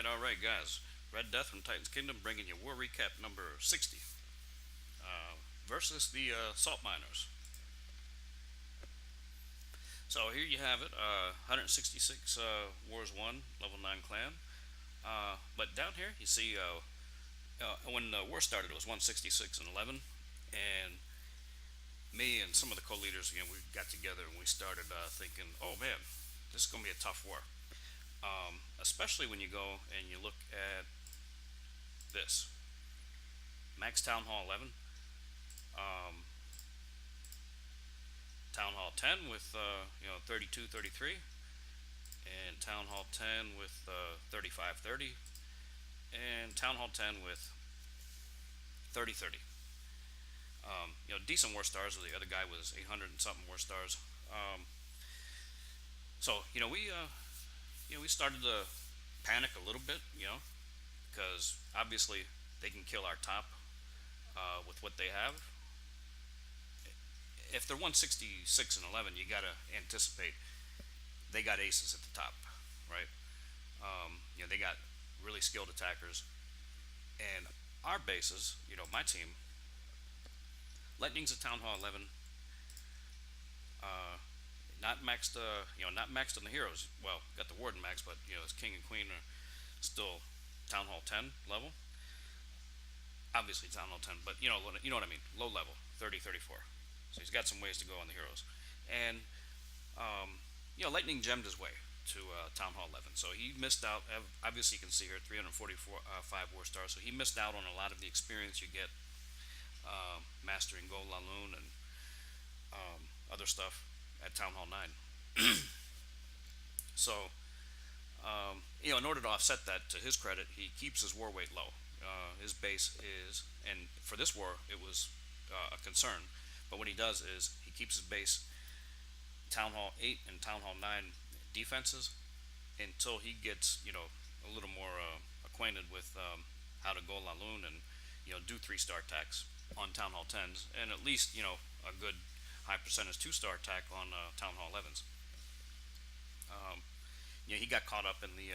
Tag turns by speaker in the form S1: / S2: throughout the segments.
S1: all right, guys. Red Death from Titans Kingdom bringing you War Recap number 60 versus the Salt Miners. So here you have it 166 Wars 1, level 9 clan. But down here, you see when the war started, it was 166 and 11. And me and some of the co leaders, we got together and we started thinking, oh man, this is going to be a tough war. Especially when you go and you look at this Max Town Hall 11, um, Town Hall 10 with 32 33, and Town Hall 10 with 35 30, and Town Hall 10 with 30 30. Decent war stars. The other guy was 800 and something war stars. So we started to panic a little bit, because obviously they can kill our top with what they have. If they're 166 and 11, you gotta anticipate they got aces at the top, right? They got really skilled attackers, and our bases, my team, Lightning's at Town Hall 11, uh, not maxed on the heroes. Well, got the Warden max, but his King and Queen are still Town Hall 10 level. Obviously Town Hall 10, but you know what I mean. Low level, 30, 34. So he's got some ways to go on the heroes, and Lightning gemmed his way to Town Hall 11. So he missed out. Obviously, you can see here 344 5 war stars. So he missed out on a lot of the experience you get mastering Gold Laloon and other stuff at Town Hall 9. So, in order to offset that, to his credit, he keeps his war weight low. His base is, and for this war, it was a concern. But what he does is he keeps his base Town Hall 8 and Town Hall 9 defenses until he gets, a little more acquainted with how to go Laloon and, do 3-star attacks on Town Hall 10s, and at least, a good high percentage 2-star attack on Town Hall 11s. He got caught up in the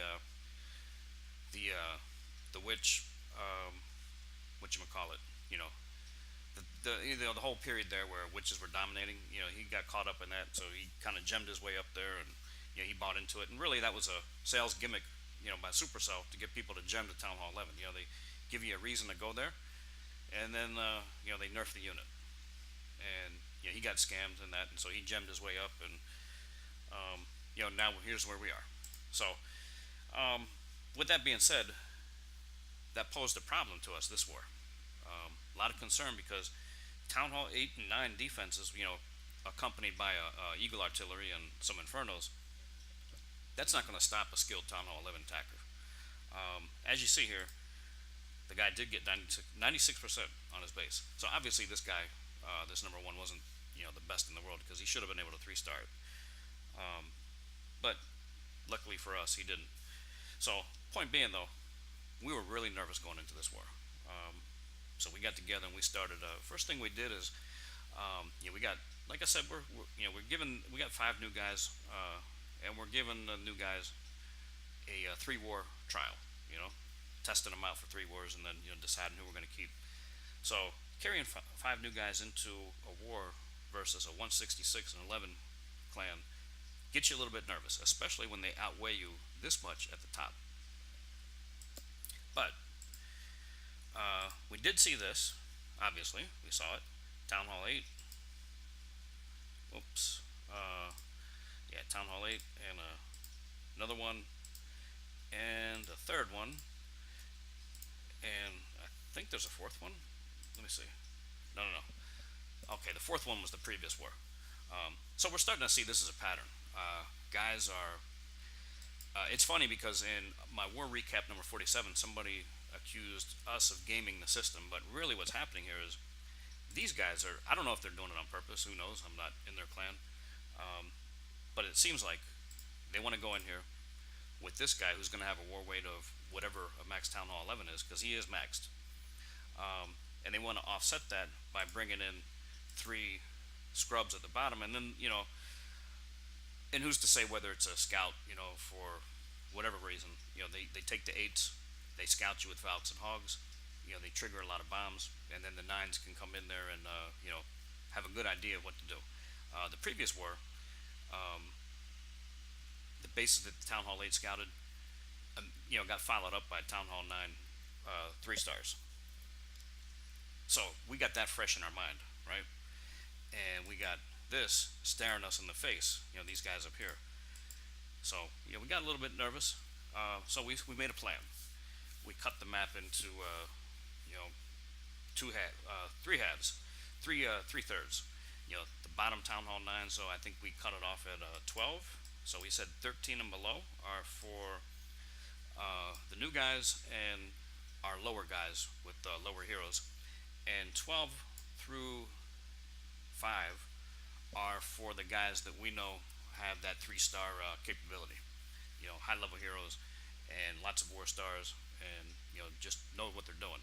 S1: witch, what you call it, the whole period there where witches were dominating. He got caught up in that, so he kind of gemmed his way up there, and he bought into it. And really, that was a sales gimmick, by Supercell to get people to gem to Town Hall 11. They give you a reason to go there, and then they nerf the unit, and he got scammed in that, and so he gemmed his way up, and now here's where we are. So, with that being said, that posed a problem to us this war. A lot of concern because Town Hall 8 and 9 defenses, accompanied by a Eagle Artillery and some Infernos, that's not going to stop a skilled Town Hall 11 attacker. As you see here, the guy did get 96% on his base. So obviously this guy, this number 1, wasn't the best in the world, because he should have been able to 3-star it. But luckily for us, he didn't. So point being, though, we were really nervous going into this war. So we got together and we started. First thing we did is, we got, like I said, we got 5 new guys, and we're giving the new guys a 3-war trial. Testing them out for 3 wars, and then deciding who we're going to keep. So carrying 5 new guys into a war versus a 166 and 11 clan gets you a little bit nervous, especially when they outweigh you this much at the top. But we did see this. Obviously, we saw it. Town Hall 8. Oops. Town Hall 8, and another one, and a third one, and I think there's a 4th one. Let me see. No. Okay, the 4th one was the previous war. So we're starting to see this as a pattern. Guys are. It's funny because in my war recap number 47, somebody accused us of gaming the system, but really what's happening here is these guys are. I don't know if they're doing it on purpose. Who knows? I'm not in their clan. But it seems like they want to go in here with this guy who's going to have a war weight of whatever a max Town Hall 11 is, because he is maxed. And they want to offset that by bringing in 3 scrubs at the bottom, and then and who's to say whether it's a scout, for whatever reason, they take the eights, they scout you with Falcons and Hogs. They trigger a lot of bombs, and then the nines can come in there and have a good idea of what to do. The previous war, um, the bases that the Town Hall 8 scouted, got followed up by Town Hall 9 3 stars. So we got that fresh in our mind, right? And we got this staring us in the face. These guys up here. So we got a little bit nervous. So we made a plan. We cut the map into you know three halves, three thirds. The bottom Town Hall 9. So I think we cut it off at 12. So we said 13 and below are for the new guys and our lower guys with lower heroes, and 12 through 5 are for the guys that we know have that 3 star capability. High level heroes and lots of war stars, and just know what they're doing.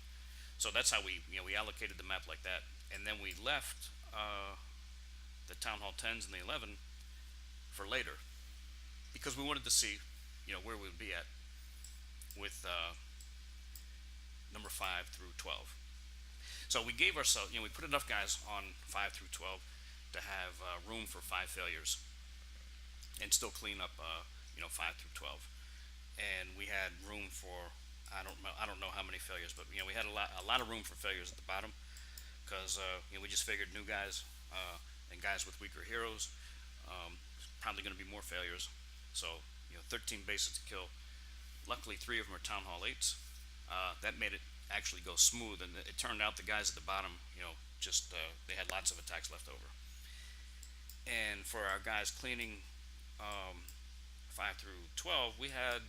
S1: So that's how we allocated the map like that, and then we left the Town Hall 10s and the 11 for later because we wanted to see where we would be at with number 5 through 12. So we gave ourselves, we put enough guys on 5 through 12 to have room for 5 failures and still clean up, 5 through 12. And we had room for, I don't know how many failures, but we had a lot of room for failures at the bottom because we just figured new guys and guys with weaker heroes, probably going to be more failures. So 13 bases to kill. Luckily, 3 of them are Town Hall 8s. That made it actually go smooth, and it turned out the guys at the bottom, just they had lots of attacks left over. And for our guys cleaning 5 through 12, we had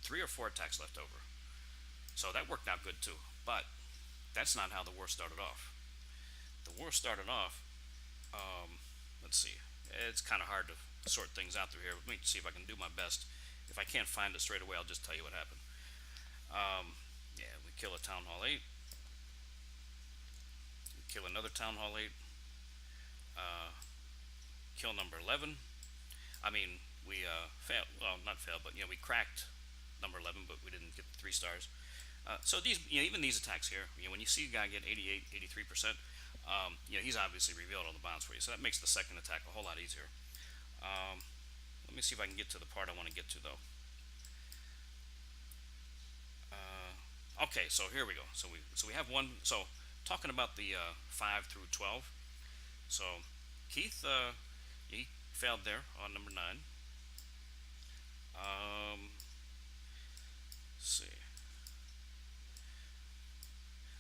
S1: 3 or 4 attacks left over. So that worked out good too. But that's not how the war started off. The war started off, let's see, it's kind of hard to sort things out through here. Let me see if I can do my best. If I can't find it straight away, I'll just tell you what happened. Yeah, we kill a Town Hall 8. We kill another Town Hall 8. Kill number 11. I mean, we failed. Well, not failed, but we cracked number 11, but we didn't get the 3 stars. So these, even these attacks here, when you see a guy get 88, 83%, he's obviously revealed all the bombs for you. So that makes the second attack a whole lot easier. Let me see if I can get to the part I want to get to, though. Okay, so here we go. So we have one. So talking about the 5 through 12. So Keith, he failed there on number 9. Let's see.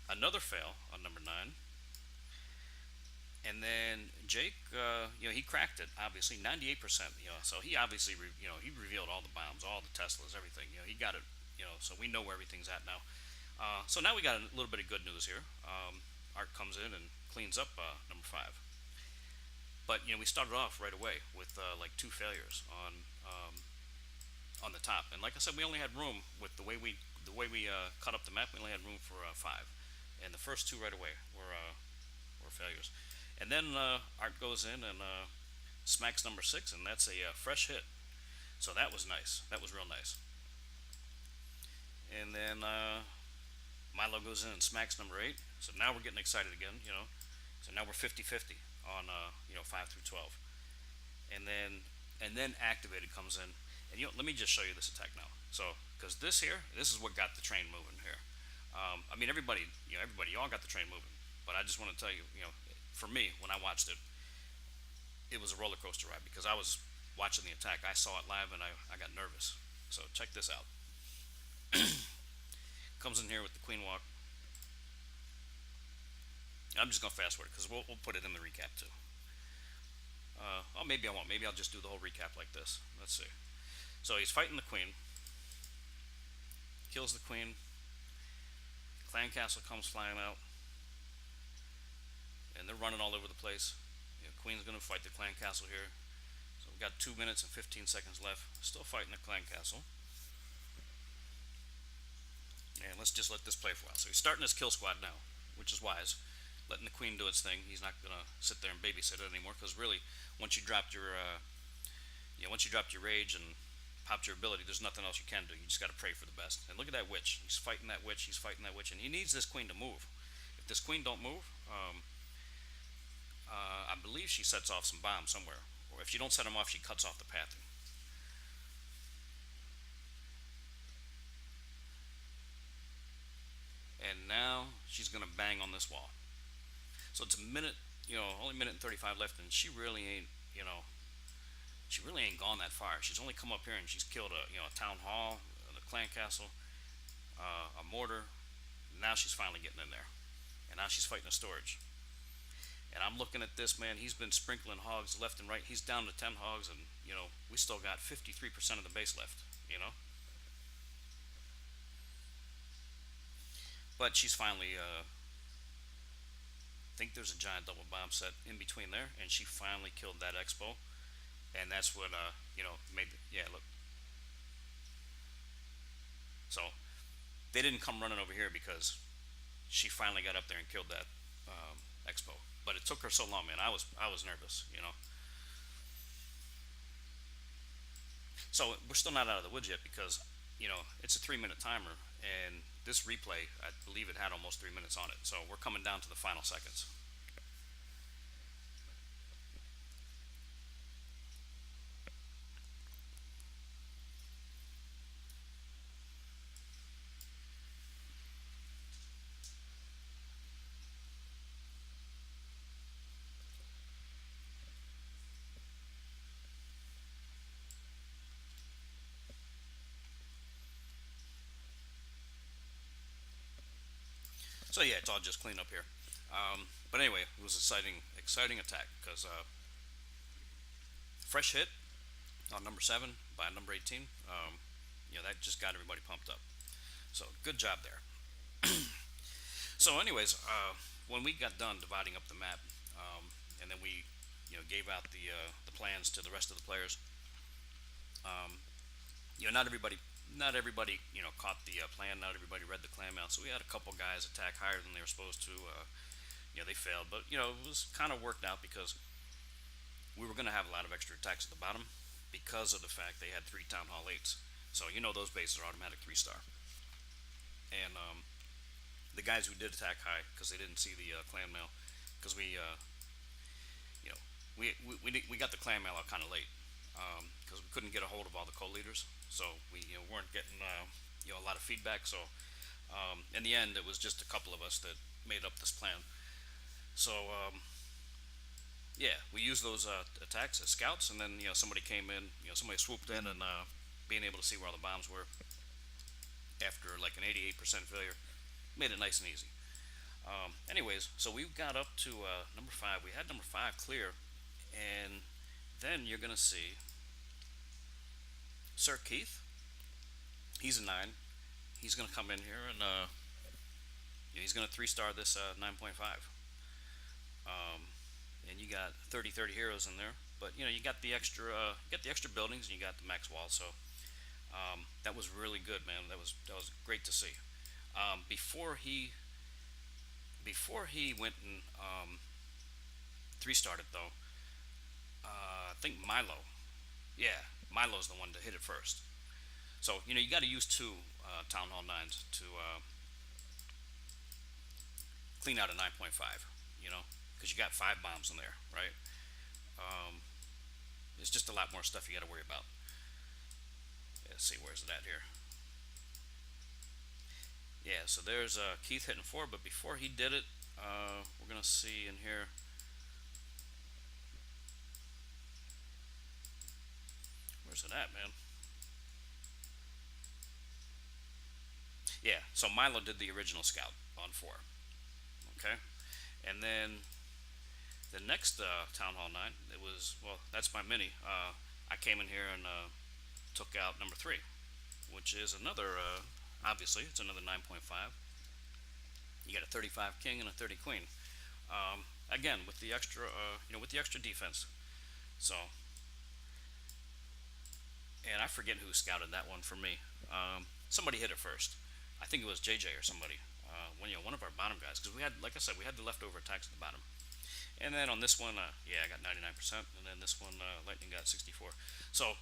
S1: Another fail on number 9. And then Jake, he cracked it, obviously, 98%. So he obviously, he revealed all the bombs, all the Teslas, everything. He got it. So we know where everything's at now. So now we got a little bit of good news here. Art comes in and cleans up number 5. But we started off right away with like 2 failures on the top. And like I said, we only had room with the way we cut up the map. We only had room for 5, and the first 2 right away were failures. And then Art goes in and smacks number 6, and that's a fresh hit. So that was nice. That was real nice. And then Milo goes in and smacks number 8. So now we're getting excited again, So now we're 50-50 on 5 through 12. And then Activated comes in. And let me just show you this attack now. So because this is what got the train moving here. I mean, everybody, y'all got the train moving. But I just want to tell you, for me, when I watched it, it was a roller coaster ride because I was watching the attack. I saw it live and I got nervous. So check this out. Comes in here with the Queen Walk. I'm just going to fast forward because we'll put it in the recap too. Maybe I won't. Maybe I'll just do the whole recap like this. Let's see. So he's fighting the Queen. Kills the Queen. Clan Castle comes flying out. And they're running all over the place. Queen's going to fight the Clan Castle here. So we've got 2 minutes and 15 seconds left. Still fighting the Clan Castle. And let's just let this play for a while. So he's starting his kill squad now, which is wise. Letting the Queen do its thing. He's not going to sit there and babysit it anymore, because really, once you dropped your rage and popped your ability, there's nothing else you can do. You just got to pray for the best. And look at that witch. He's fighting that witch. He's fighting that witch, and he needs this queen to move. If this queen don't move, I believe she sets off some bombs somewhere, or if she don't set them off, she cuts off the path. And now she's gonna bang on this wall. So it's a minute, only a minute and 35 left, and she really ain't, gone that far. She's only come up here and she's killed a town hall, the clan castle, a mortar. Now she's finally getting in there, and now she's fighting a storage. And I'm looking at this man. He's been sprinkling hogs left and right. He's down to 10 hogs, and we still got 53% of the base left. You know, but she's finally. Think there's a giant double bomb set in between there, and she finally killed that expo, and that's what made. Yeah, look. So they didn't come running over here because she finally got up there and killed that expo. But it took her so long, man. I was nervous. So we're still not out of the woods yet because it's a 3 minute timer, and this replay, I believe it had almost 3 minutes on it. So we're coming down to the final seconds. So yeah, it's all just clean up here. But anyway, it was exciting attack because fresh hit on number 7 by number 18. That just got everybody pumped up. So good job there. So, anyways, when we got done dividing up the map, and then we, gave out the plans to the rest of the players. Um, not everybody, caught the plan. Not everybody read the clan mail. So we had a couple guys attack higher than they were supposed to. They failed, but it was kind of worked out because we were going to have a lot of extra attacks at the bottom because of the fact they had 3 town hall 8s. So those bases are automatic 3-star. And the guys who did attack high because they didn't see the clan mail, because you know we got the clan mail out kind of late because we couldn't get a hold of all the co-leaders, so we weren't getting a lot of feedback. So in the end, it was just a couple of us that made up this plan. So yeah, we used those attacks as scouts, and then somebody came in, somebody swooped in, and being able to see where all the bombs were after like an 88% failure made it nice and easy. Anyways, so we got up to number 5. We had number 5 clear, and then you're gonna see Sir Keith. He's a 9. He's gonna come in here and he's gonna 3-star this 9.5. And you got 30 heroes in there, but you got the extra buildings, and you got the max wall. So that was really good, man. That was great to see. Before he went and 3-starred it though, I think Milo. Yeah, Milo's the one to hit it first. So you got to use 2 town hall 9s to clean out a 9.5. Because you got 5 bombs in there, right? Um, it's just a lot more stuff you got to worry about. Let's see, where's it at here? Yeah, so there's Keith hitting 4, but before he did it, we're gonna see in here. Where's it at, man? Yeah, so Milo did the original scout on 4. Okay, and then the next Town Hall 9, it was, well, that's my mini. I came in here and took out number 3, which is another, obviously, it's another 9.5. You got a 35 king and a 30 queen. Again, with the extra, with the extra defense. So, and I forget who scouted that one for me. Somebody hit it first. I think it was JJ or somebody. One of our bottom guys, because we had, like I said, we had the leftover attacks at the bottom. And then on this one, yeah, I got 99%, and then this one, Lightning got 64. So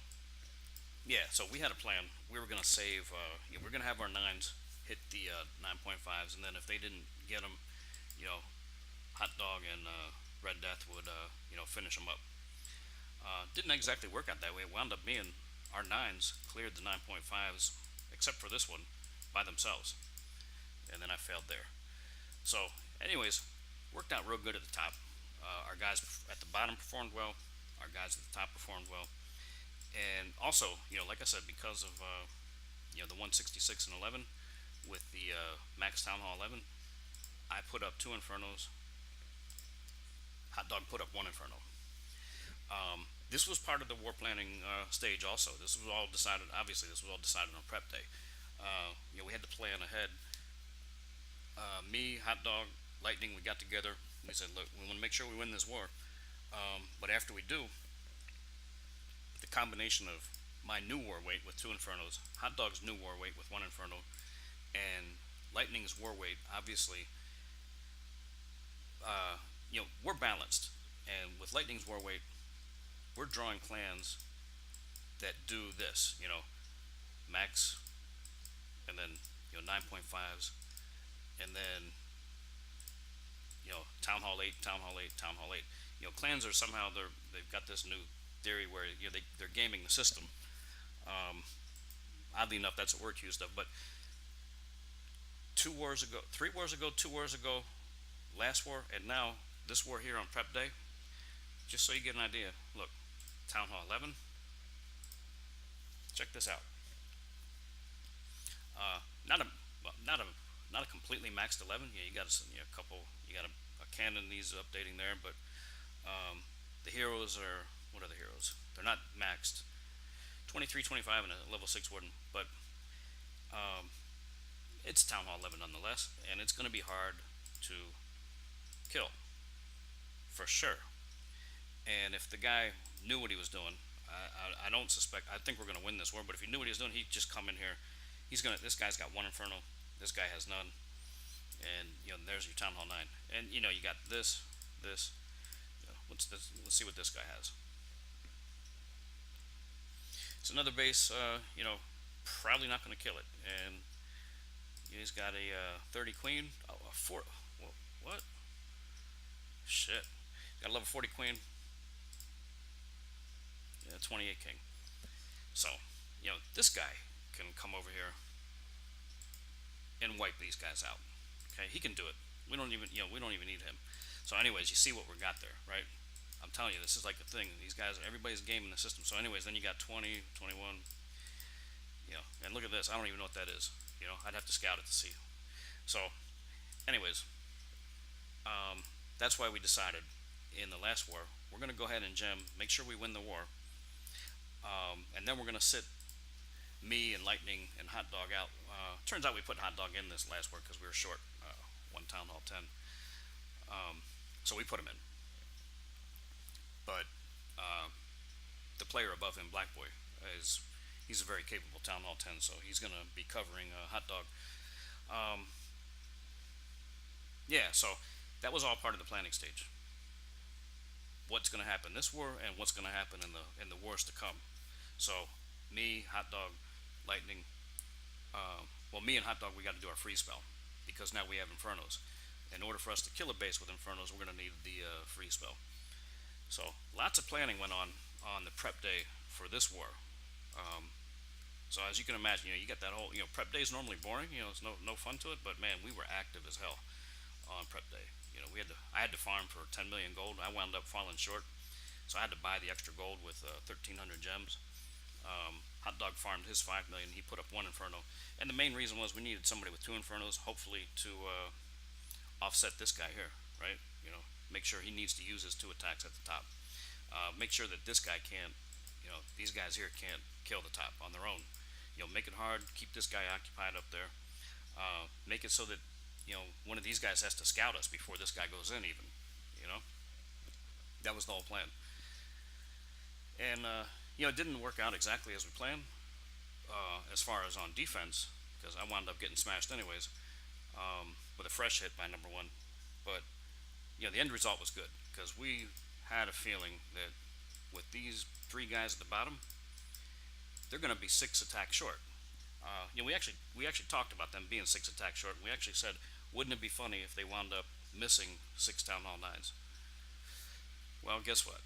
S1: Yeah, so we had a plan. We were gonna save. Yeah, we're gonna have our nines hit the 9.5s, and then if they didn't get them, you know, Hot Dog and Red Death would finish them up. Didn't exactly work out that way. It wound up being our nines cleared the 9.5s, except for this one, by themselves, and then I failed there. So, anyways, worked out real good at the top. Our guys at the bottom performed well. Our guys at the top performed well, and also, like I said, because of the 166 and 11 with the Max Town Hall 11, I put up two infernos. Hot Dog put up one inferno. This was part of the war planning stage. Also, this was all decided. Obviously, this was all decided on prep day. We had to plan ahead. Me, Hot Dog, Lightning, we got together. We said, look, we want to make sure we win this war. But after we do, the combination of my new war weight with two infernos, Hot Dog's new war weight with one inferno, and Lightning's war weight, obviously, we're balanced. And with Lightning's war weight, we're drawing clans that do this, max, and then 9.5s, and then Town Hall 8, Town Hall 8, Town Hall 8. Clans are somehow they've got this new theory where they're gaming the system. Um, Oddly enough, that's a word used of. But 2 wars ago, 3 wars ago, 2 wars ago, last war, and now this war here on Prep Day. Just so you get an idea, look, Town Hall 11. Check this out. Not a well, not a completely maxed 11. Yeah, you got a couple. You got a cannon needs updating there, but the heroes are, what are the heroes? They're not maxed. 23, 25, and a level 6 warden, but um, it's Town Hall 11 nonetheless, and it's going to be hard to kill for sure. And if the guy knew what he was doing, I don't suspect. I think we're going to win this war. But if he knew what he was doing, he'd just come in here. He's gonna. This guy's got one inferno. This guy has none. And there's your Town Hall 9. And you got this. What's this? Let's see what this guy has. It's another base. Probably not going to kill it. And he's got a 30 queen. Oh, a four. What? Shit. Got a level 40 queen. Yeah, 28 king. So, this guy can come over here and wipe these guys out. Okay, he can do it. We don't even need him. So, anyways, you see what we got there, right? I'm telling you, this is like a thing. These guys, everybody's gaming the system. So, anyways, then you got 20, 21. And look at this. I don't even know what that is. I'd have to scout it to see. So, anyways, that's why we decided in the last war we're going to go ahead and gem, make sure we win the war, and then we're going to sit me and Lightning and Hot Dog out. Turns out we put Hot Dog in this last war because we were short one Town Hall 10, so we put him in. But the player above him, Black Boy, is he's a very capable Town Hall 10, so he's going to be covering Hot Dog. Um, yeah, so that was all part of the planning stage. What's going to happen this war and what's going to happen in the wars to come. So me, Hot Dog, Lightning. Well, me and Hot Dog, we got to do our free spell because now we have infernos. In order for us to kill a base with infernos, we're going to need the free spell. So lots of planning went on the prep day for this war. So as you can imagine, you get that whole prep day is normally boring. It's no fun to it, but man, we were active as hell on prep day. I had to farm for 10 million gold. I wound up falling short, so I had to buy the extra gold with 1,300 gems. Hot Dog farmed his 5 million. He put up one inferno, and the main reason was we needed somebody with two infernos, hopefully to offset this guy here, right? Make sure he needs to use his two attacks at the top. Make sure that this guy can't, these guys here can't kill the top on their own. Make it hard. Keep this guy occupied up there. Make it so that one of these guys has to scout us before this guy goes in. Even, you know, that was the whole plan. And it didn't work out exactly as we planned. As far as on defense, because I wound up getting smashed anyways with a fresh hit by number one. But the end result was good because we had a feeling that with these three guys at the bottom, they're going to be 6 attacks short. We actually talked about them being 6 attacks short. And we actually said, wouldn't it be funny if they wound up missing 6 Town Hall 9s? Well, guess what?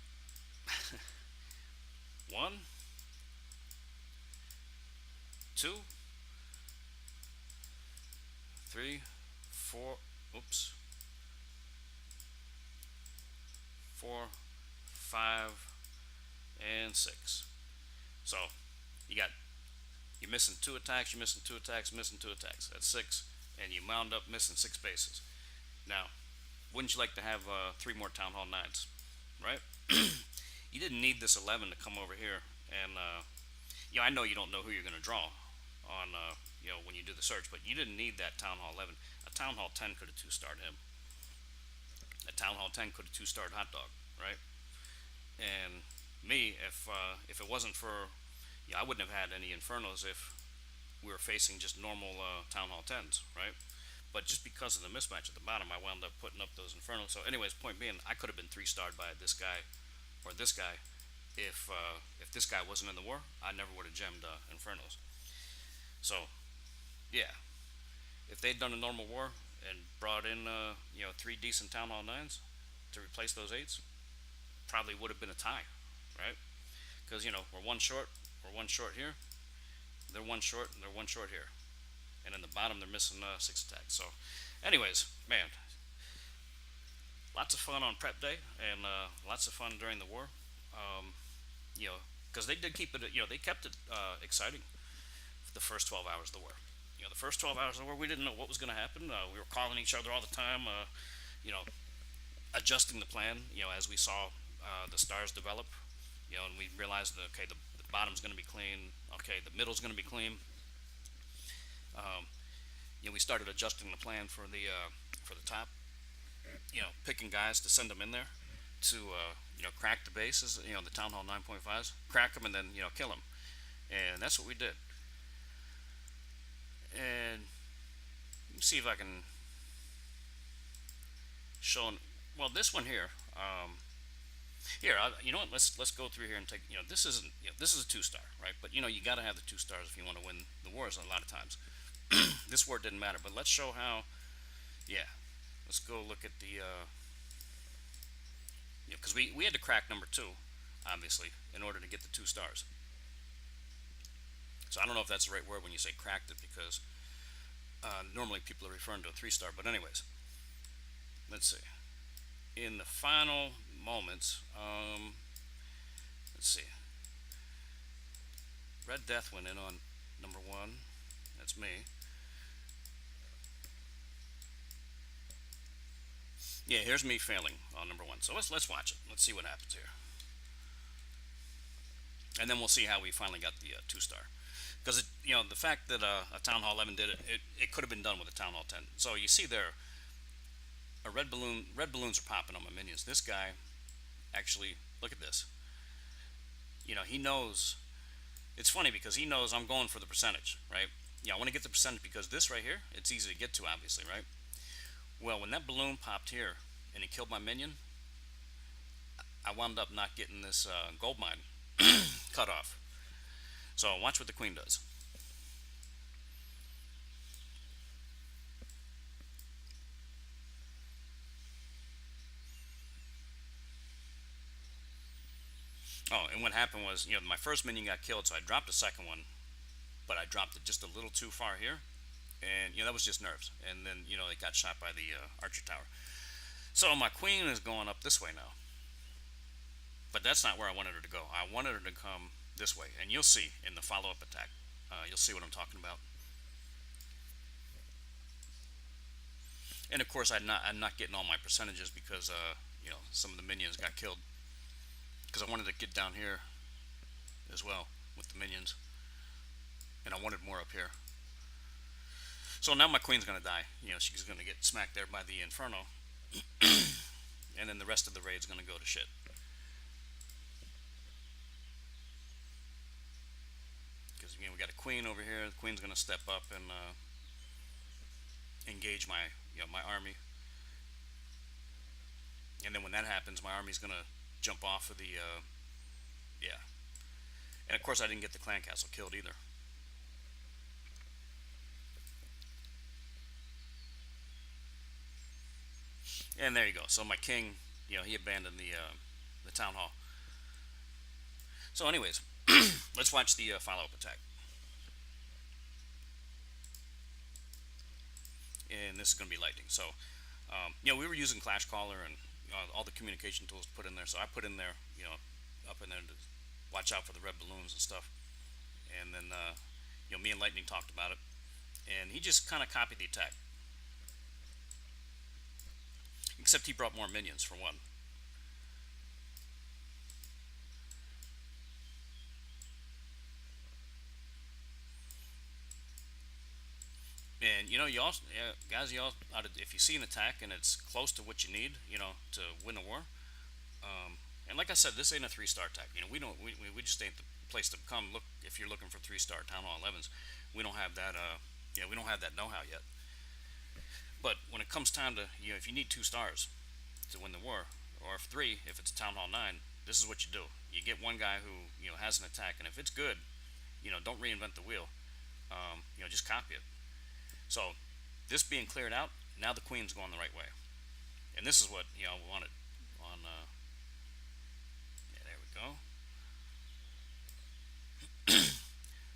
S1: One, two, three, four. Oops. 4, 5, and 6. So you got you're missing 2 attacks, you're missing 2 attacks, missing 2 attacks. That's 6, and you wound up missing 6 bases. Now, wouldn't you like to have 3 more Town Hall 9s, right? You didn't need this 11 to come over here, and I know you don't know who you're going to draw on when you do the search, but you didn't need that Town Hall 11. A Town Hall 10 could have two-starred him. A Town Hall 10 could have two-starred Hot Dog, right? And me, if it wasn't for, I wouldn't have had any Infernos if we were facing just normal Town Hall 10s, right? But just because of the mismatch at the bottom, I wound up putting up those Infernos. So, anyways, point being, I could have been three-starred by this guy or this guy if this guy wasn't in the war. I never would have gemmed Infernos. So, yeah, if they'd done a normal war and brought in 3 decent Town Hall 9s to replace those 8s, probably would have been a tie, right? Because we're one short here, they're one short, and they're one short here, and in the bottom they're missing 6 attacks. So, anyways, man, lots of fun on prep day and lots of fun during the war. Um, because they did keep it, they kept it exciting for the first 12 hours of the war. The first 12 hours of the war, we didn't know what was going to happen. We were calling each other all the time, you know, adjusting the plan, as we saw the stars develop, and we realized that, okay, the bottom's going to be clean, okay, the middle's going to be clean. Um, we started adjusting the plan for the top, picking guys to send them in there to, crack the bases, the Town Hall 9.5s, crack them and then, kill them. And that's what we did. And let me see if I can show, well, this one here, you know what, let's go through here and take, this isn't, this is a 2-star, right? But, you got to have the 2 stars if you want to win the wars a lot of times. This war didn't matter, but let's show how, let's go look at the, because we had to crack number 2, obviously, in order to get the 2 stars. So I don't know if that's the right word when you say cracked it, because normally people are referring to a 3-star. But anyways, let's see. In the final moments, let's see. Red Death went in on number 1. That's me. Yeah, here's me failing on number 1. So let's watch it. Let's see what happens here, and then we'll see how we finally got the 2-star. Because the fact that a Town Hall 11 did it, it could have been done with a Town Hall 10. So you see there, red balloons are popping on my minions. This guy, actually, look at this. He knows. It's funny because he knows I'm going for the percentage, right? I want to get the percentage because this right here, it's easy to get to, obviously, right? Well, when that balloon popped here and he killed my minion, I wound up not getting this gold mine cut off. So watch what the queen does. Oh, and what happened was, my first minion got killed, so I dropped the second one, but I dropped it just a little too far here, and that was just nerves. And then it got shot by the archer tower. So my queen is going up this way now, but that's not where I wanted her to go. I wanted her to come this way, and you'll see in the follow-up attack. You'll see what I'm talking about. And of course, I'm not getting all my percentages because some of the minions got killed. Because I wanted to get down here as well with the minions, and I wanted more up here. So now my queen's gonna die. She's gonna get smacked there by the Inferno, and then the rest of the raid's gonna go to shit. Because we got a queen over here. The queen's gonna step up and engage my my army, and then when that happens, my army's gonna jump off of the And of course, I didn't get the clan castle killed either. And there you go. So my king, he abandoned the town hall. So, anyways, let's watch the follow-up attack. And this is going to be lightning. So, we were using Clash Caller and all the communication tools put in there. So I put in there, up in there to watch out for the red balloons and stuff. And then, me and Lightning talked about it, and he just kind of copied the attack. Except he brought more minions for one. And you also, yeah, guys, if you see an attack and it's close to what you need, to win a war. And like I said, this ain't a three-star attack. We don't, we just ain't the place to come. Look, if you're looking for three-star Town Hall 11s, we don't have that. We don't have that know-how yet. But when it comes time to, if you need 2 stars to win the war, or three if it's a Town Hall 9, this is what you do. You get one guy who has an attack, and if it's good, don't reinvent the wheel. Just copy it. So this being cleared out, now the queen's going the right way, and this is what we wanted on. Yeah, there we go.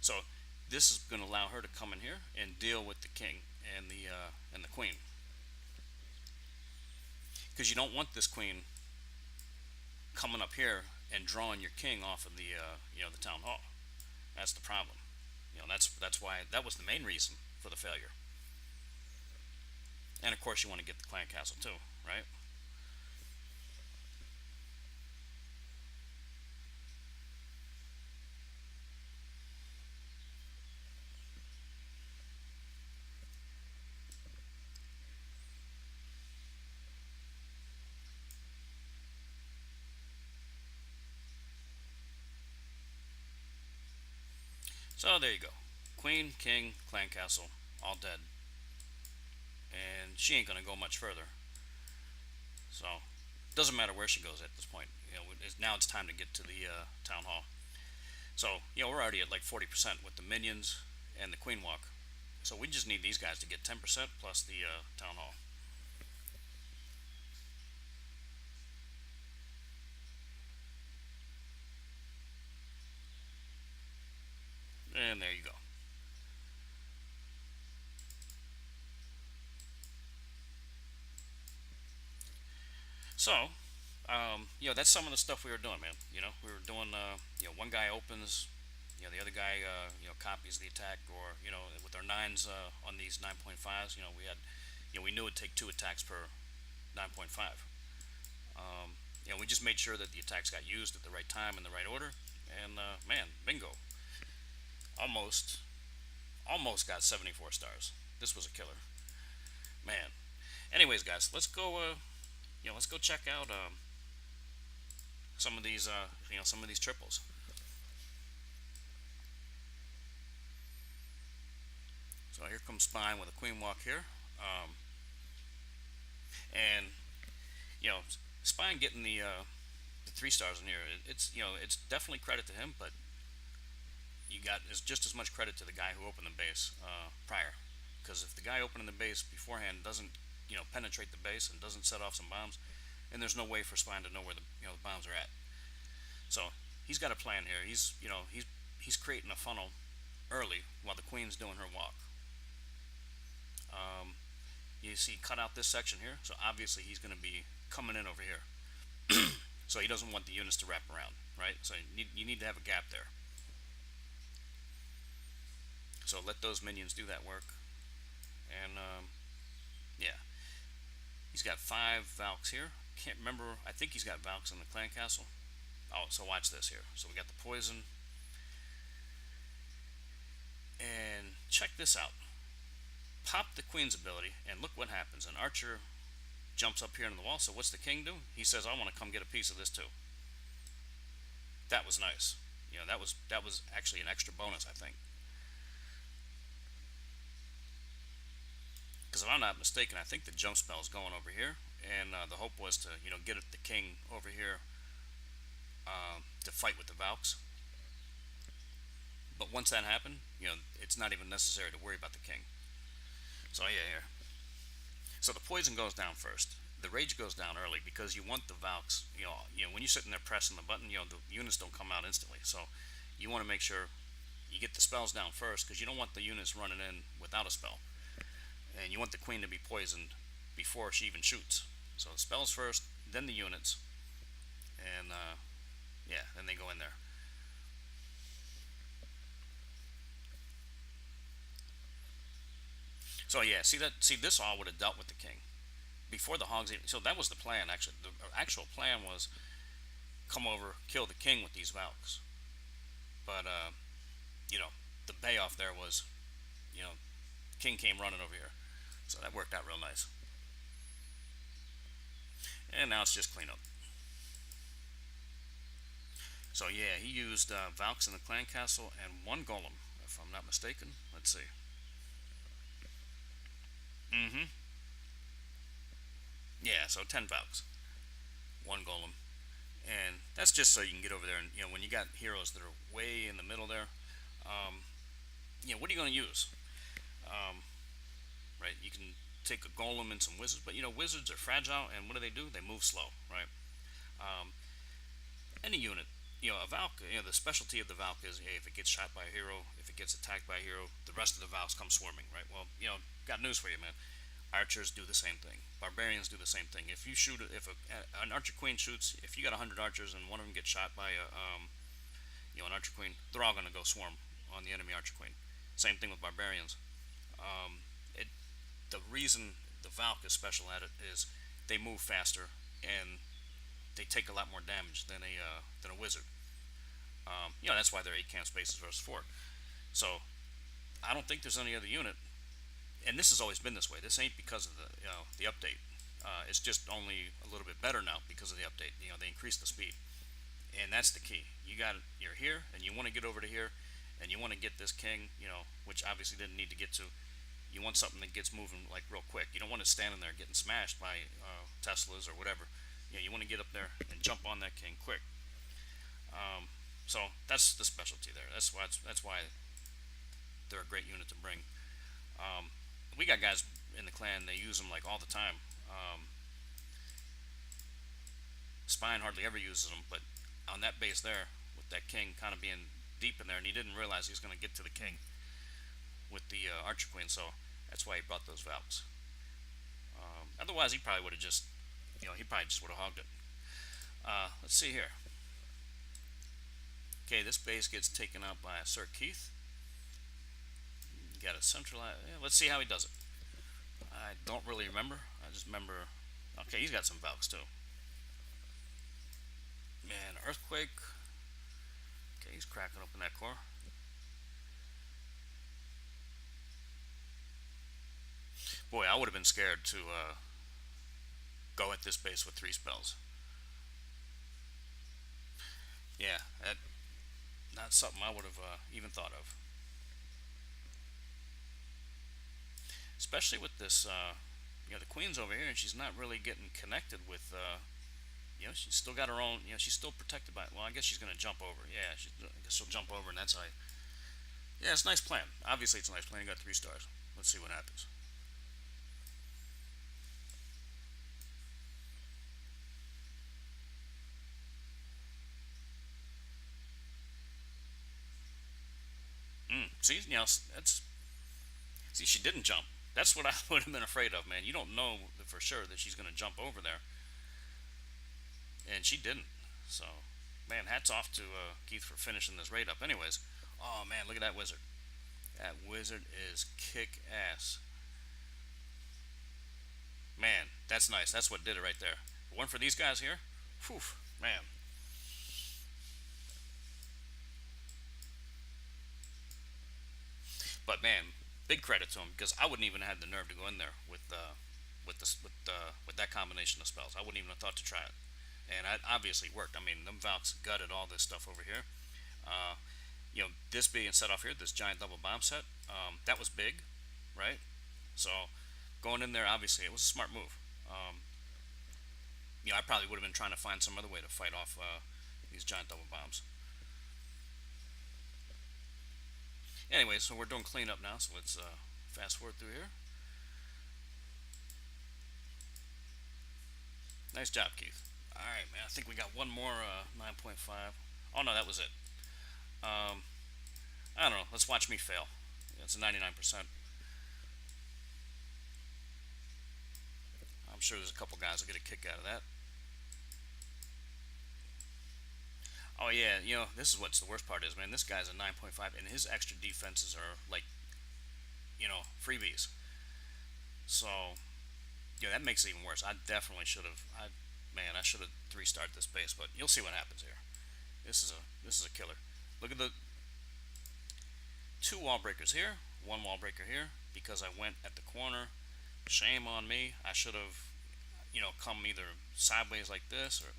S1: So this is going to allow her to come in here and deal with the king and the queen, because you don't want this queen coming up here and drawing your king off of the town hall. That's the problem. That's why that was the main reason for the failure. And of course, you want to get the clan castle too, right? So there you go. Queen, king, clan castle, all dead. And she ain't gonna go much further. So doesn't matter where she goes at this point. Now it's time to get to the town hall. So we're already at like 40% with the minions and the queen walk. So we just need these guys to get 10% plus the town hall. And there you go. So, that's some of the stuff we were doing, man. We were doing, one guy opens, the other guy, copies the attack, or, with our nines on these 9.5s, we had, we knew it'd take 2 attacks per 9.5. We just made sure that the attacks got used at the right time in the right order, and man, bingo, almost, almost got 74 stars. This was a killer, man. Anyways, guys, let's go. Let's go check out some of these, some of these triples. So here comes Spine with a queen walk here, and you know, Spine getting the 3 stars in here. It's definitely credit to him, but you got is just as much credit to the guy who opened the base prior, because if the guy opening the base beforehand doesn't penetrate the base and doesn't set off some bombs, and there's no way for Spine to know where the bombs are at. So he's got a plan here. He's creating a funnel early while the queen's doing her walk. You see, cut out this section here, so obviously he's going to be coming in over here. So he doesn't want the units to wrap around, right? So you need to have a gap there. So let those minions do that work, and yeah, he's got 5 Valks here. Can't remember. I think he's got Valks in the clan castle. Oh, so watch this here. So we got the poison, and check this out. Pop the queen's ability, and look what happens. An archer jumps up here in the wall. So what's the king do? He says, "I want to come get a piece of this too." That was nice. That was actually an extra bonus, I think. Because if I'm not mistaken, I think the jump spell is going over here, and the hope was to get the king over here to fight with the Valks. But once that happened, it's not even necessary to worry about the king. So yeah, here. So the poison goes down first. The rage goes down early because you want the Valks. When you're sitting there pressing the button, the units don't come out instantly. So you want to make sure you get the spells down first because you don't want the units running in without a spell, and you want the queen to be poisoned before she even shoots. So the spells first, then the units, and yeah, then they go in there. So yeah, see this all would have dealt with the king before the hogs. So that was the plan. Actually, the actual plan was come over, kill the king with these Valks. But you know, the payoff there was, you know, king came running over here, so that worked out real nice. And now it's just cleanup. So yeah, he used Valks in the clan castle and one golem, if I'm not mistaken. Let's see. Mm-hmm. Yeah, so 10 Valks, one golem, and that's just so you can get over there. And when you got heroes that are way in the middle there, um, what are you going to use? Um, right? You can take a golem and some wizards, but wizards are fragile, and what do? They move slow, right? Um, any unit, a Valk, the specialty of the Valk is, hey, if it gets shot by a hero, if it gets attacked by a hero, the rest of the Valks come swarming, right? Well, got news for you, man. Archers do the same thing. Barbarians do the same thing. If you shoot, if an archer queen shoots, if you got 100 archers and one of them gets shot by an archer queen, they're all going to go swarm on the enemy archer queen. Same thing with barbarians. It The reason the Valk is special at it is they move faster and they take a lot more damage than a wizard. That's why they're 8 camp spaces versus 4. So I don't think there's any other unit, and this has always been this way. This ain't because of the update. It's just only a little bit better now because of the update. They increased the speed, and that's the key. You're here, and you want to get over to here, and you want to get this king. Which obviously didn't need to get to. You want something that gets moving like real quick. You don't want to stand in there getting smashed by Teslas or whatever. You want to get up there and jump on that king quick. So that's the specialty there. That's why they're a great unit to bring. Um, we got guys in the clan, they use them like all the time. Spine hardly ever uses them, but on that base there, with that king kind of being deep in there, and he didn't realize he was going to get to the king with the archer queen, so that's why he brought those Valks. Otherwise, he probably would have just, he probably just would have hogged it. Let's see here. Okay, this base gets taken out by Sir Keith. Got a centralized. Yeah, let's see how he does it. I don't really remember. I just remember. Okay, he's got some Valks too. Man, earthquake. Okay, he's cracking open that core. Boy, I would have been scared to go at this base with 3 spells. Yeah, that not something I would have even thought of. Especially with this, the queen's over here and she's not really getting connected with. She's still got her own. She's still protected by. Well, I guess she's gonna jump over. Yeah, I guess she'll jump over, and that's how. Yeah, it's a nice plan. Obviously, it's a nice plan. You got 3 stars. Let's see what happens. See, that's. See, she didn't jump. That's what I would have been afraid of, man. You don't know for sure that she's gonna jump over there, and she didn't. So, man, hats off to Keith for finishing this raid up. Anyways, oh man, look at that wizard. That wizard is kick ass. Man, that's nice. That's what did it right there. One for these guys here. Whew, man. But man, big credit to him because I wouldn't even have had the nerve to go in there with that combination of spells. I wouldn't even have thought to try it, and it obviously worked. I mean, them Valks gutted all this stuff over here. Uh, this being set off here, this giant double bomb set, that was big, right? So going in there, obviously, it was a smart move. I probably would have been trying to find some other way to fight off these giant double bombs. Anyway, so we're doing cleanup now, so let's fast forward through here. Nice job, Keith. All right, man. I think we got one more 9.5. Oh no, that was it. Um, I don't know. Let's watch me fail. It's a 99%. I'm sure there's a couple guys will get a kick out of that. Oh yeah, this is what's the worst part is, man. This guy's a 9.5, and his extra defenses are like, freebies. So yeah, that makes it even worse. I definitely should have. I should have three-starred this base, but you'll see what happens here. This is a killer. Look at the two wall breakers here, one wall breaker here, because I went at the corner. Shame on me. I should have, come either sideways like this, or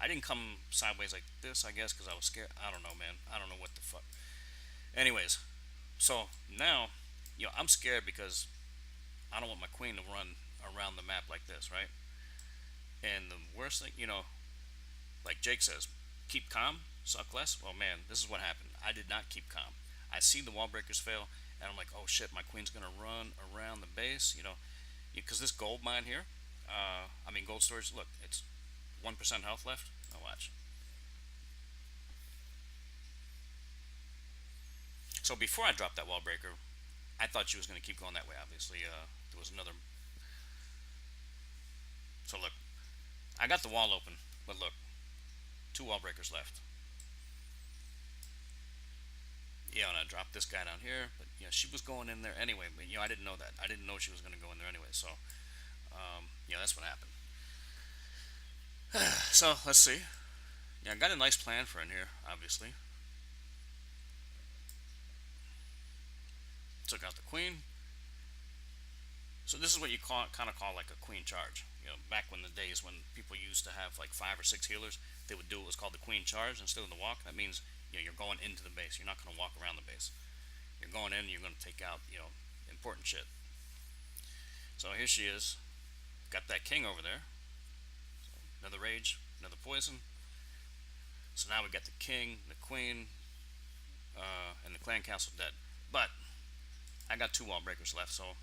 S1: I didn't come sideways like this, I guess, because I was scared. I don't know, man. I don't know what the fuck. Anyways, so now, I'm scared because I don't want my queen to run around the map like this, right? And the worst thing, like Jake says, keep calm, suck less. Well, man, this is what happened. I did not keep calm. I see the wall breakers fail, and I'm like, oh shit, my queen's gonna run around the base, because this gold mine here, gold storage. Look, it's 1% health left. Now watch. So before I dropped that wall breaker, I thought she was gonna keep going that way. Obviously, there was another. So look, I got the wall open, but look, two wall breakers left. Yeah, and I dropped this guy down here, but she was going in there anyway. But I didn't know that. I didn't know she was going to go in there anyway. So, that's what happened. So let's see. Yeah, I got a nice plan for in here. Obviously, took out the queen. So this is what you kind of call like a queen charge. Back when the days when people used to have like 5 or 6 healers, they would do what was called the queen charge instead of the walk. That means you're going into the base. You're not going to walk around the base. You're going in. You're going to take out important shit. So here she is. Got that king over there. Another rage, another poison. So now we got the king, the queen, and the clan castle dead. But I got two wall breakers left, so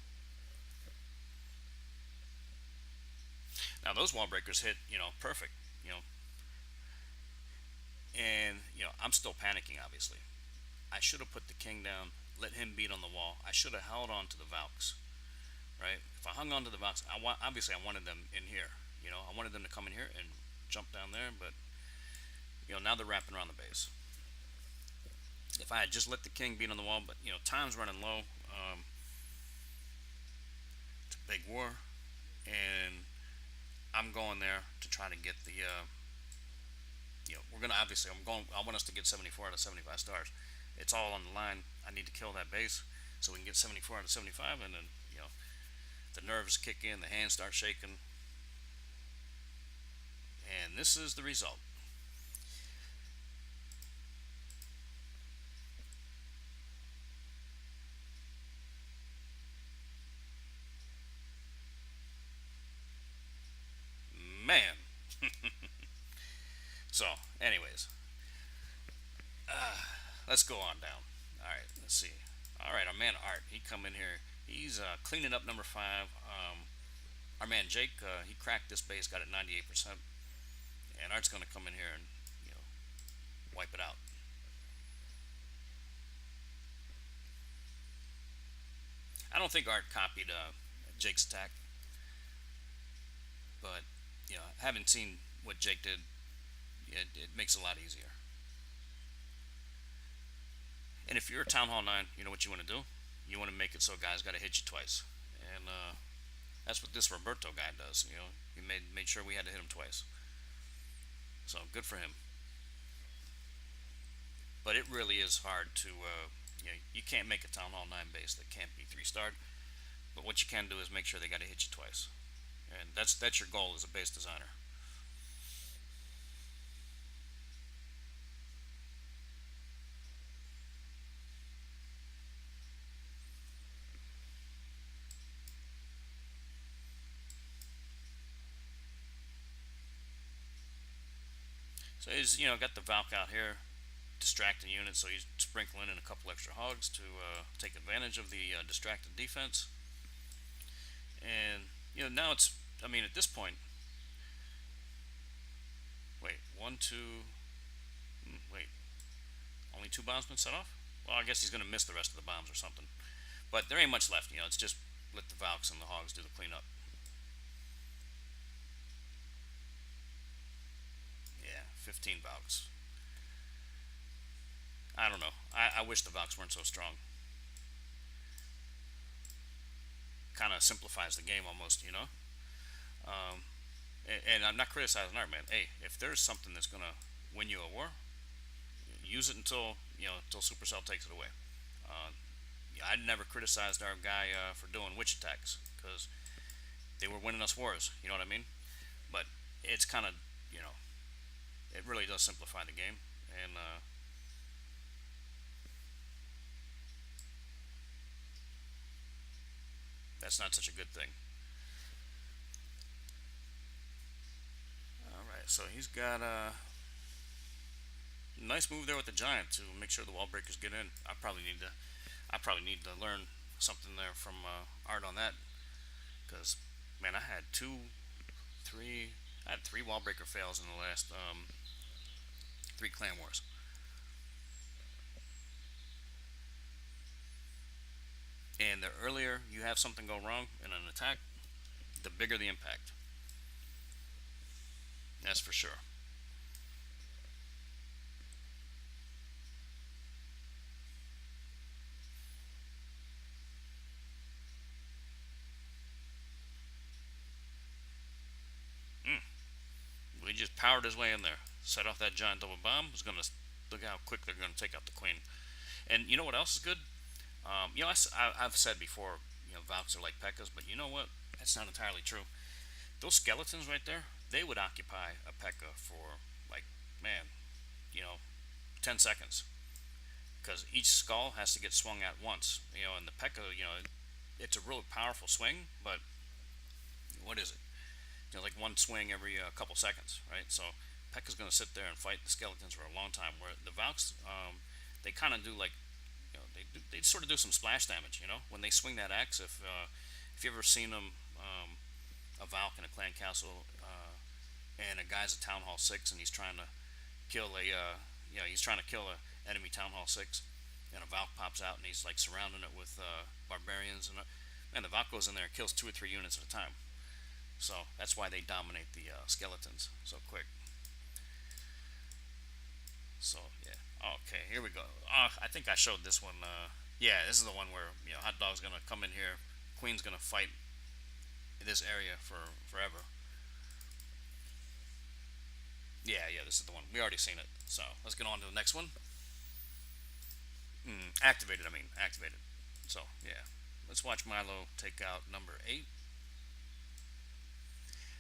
S1: now those wall breakers hit, perfect, and I'm still panicking. Obviously, I should have put the king down, let him beat on the wall. I should have held on to the Valks, right? If I hung on to the Valks, obviously I wanted them in here. I wanted them to come in here and jump down there, but now they're wrapping around the base. If I had just let the king beat on the wall, but time's running low. It's a big war, and I'm going there to try to get the. We're gonna obviously. I'm going. I want us to get 74 out of 75 stars. It's all on the line. I need to kill that base so we can get 74 out of 75, and then the nerves kick in, the hands start shaking, and this is the result. Man. So, anyways, let's go on down. All right, let's see. All right, our man Art, he come in here. He's cleaning up number 5. Our man Jake, he cracked this base, got it 98%, and Art's gonna come in here and wipe it out. I don't think Art copied Jake's attack, but having seen what Jake did, it makes it a lot easier. And if you're a Town Hall 9, you know what you want to do? You want to make it so guys got to hit you twice. And that's what this Roberto guy does. He made sure we had to hit him twice. So good for him. But it really is hard to, you can't make a Town Hall 9 base that can't be 3-starred. But what you can do is make sure they got to hit you twice. And that's your goal as a base designer. So he's got the Valk out here distracting units, so he's sprinkling in a couple extra hogs to take advantage of the distracted defense. And now it's, I mean, at this point, wait, one, two, wait, only two bombs been set off. Well, I guess he's going to miss the rest of the bombs or something. But there ain't much left. It's just let the Valks and the hogs do the cleanup. Yeah, 15 Valks. I don't know. I wish the Valks weren't so strong. Kind of simplifies the game almost. Um, and I'm not criticizing Art, man. Hey, if there's something that's gonna win you a war, use it until Supercell takes it away. Uh, yeah, I never criticized our guy for doing witch attacks because they were winning us wars. You know what I mean? But it's kind of you know it really does simplify the game, and that's not such a good thing. All right, so he's got a nice move there with the giant to make sure the wall breakers get in. I probably need to learn something there from Art on that because man, I had three, I had three wall breaker fails in the last three clan wars. And the earlier you have something go wrong in an attack, the bigger the impact. That's for sure. Mm. We just powered his way in there, set off that giant double bomb. Was gonna look how quick they're gonna take out the queen. And you know what else is good? I've said before, Valks are like Pekkas, but you know what? That's not entirely true. Those skeletons right there, they would occupy a Pekka for like, man, you know, 10 seconds because each skull has to get swung at once. And the Pekka, it's a really powerful swing, but what is it? Like one swing every couple seconds, right? So Pekka's going to sit there and fight the skeletons for a long time. Where the Valks, they kind of do like, they sort of do some splash damage. When they swing that axe. If you ever seen them, a Valk in a clan castle, and a guy's at Town Hall 6, and he's trying to kill he's trying to kill a enemy Town Hall 6, and a Valk pops out and he's like surrounding it with barbarians, and the Valk goes in there and kills two or three units at a time. So that's why they dominate the skeletons so quick. So yeah. Okay, here we go. I think I showed this one. Yeah, this is the one where Hot Dog's gonna come in here. Queen's gonna fight this area for forever. Yeah, yeah, this is the one. We already seen it. So let's get on to the next one. Activated. I mean, activated. So yeah, let's watch Milo take out number 8.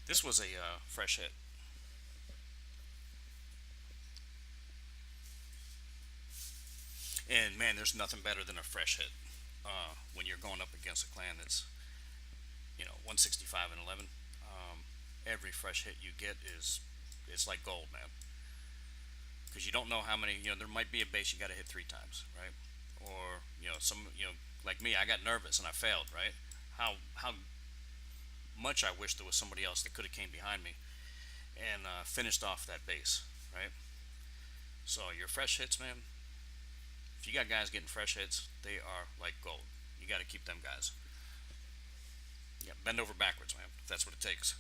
S1: This was a fresh hit. And man, there's nothing better than a fresh hit when you're going up against a clan that's 165 and 11. Every fresh hit you get is it's like gold, man. Because you don't know how many. There might be a base you got to hit 3 times, right? Or some like me, I got nervous and I failed, right? How much I wish there was somebody else that could have came behind me and finished off that base, right? So your fresh hits, man. If you got guys getting fresh hits, they are like gold. You got to keep them guys. Yeah, bend over backwards, man. If that's what it takes.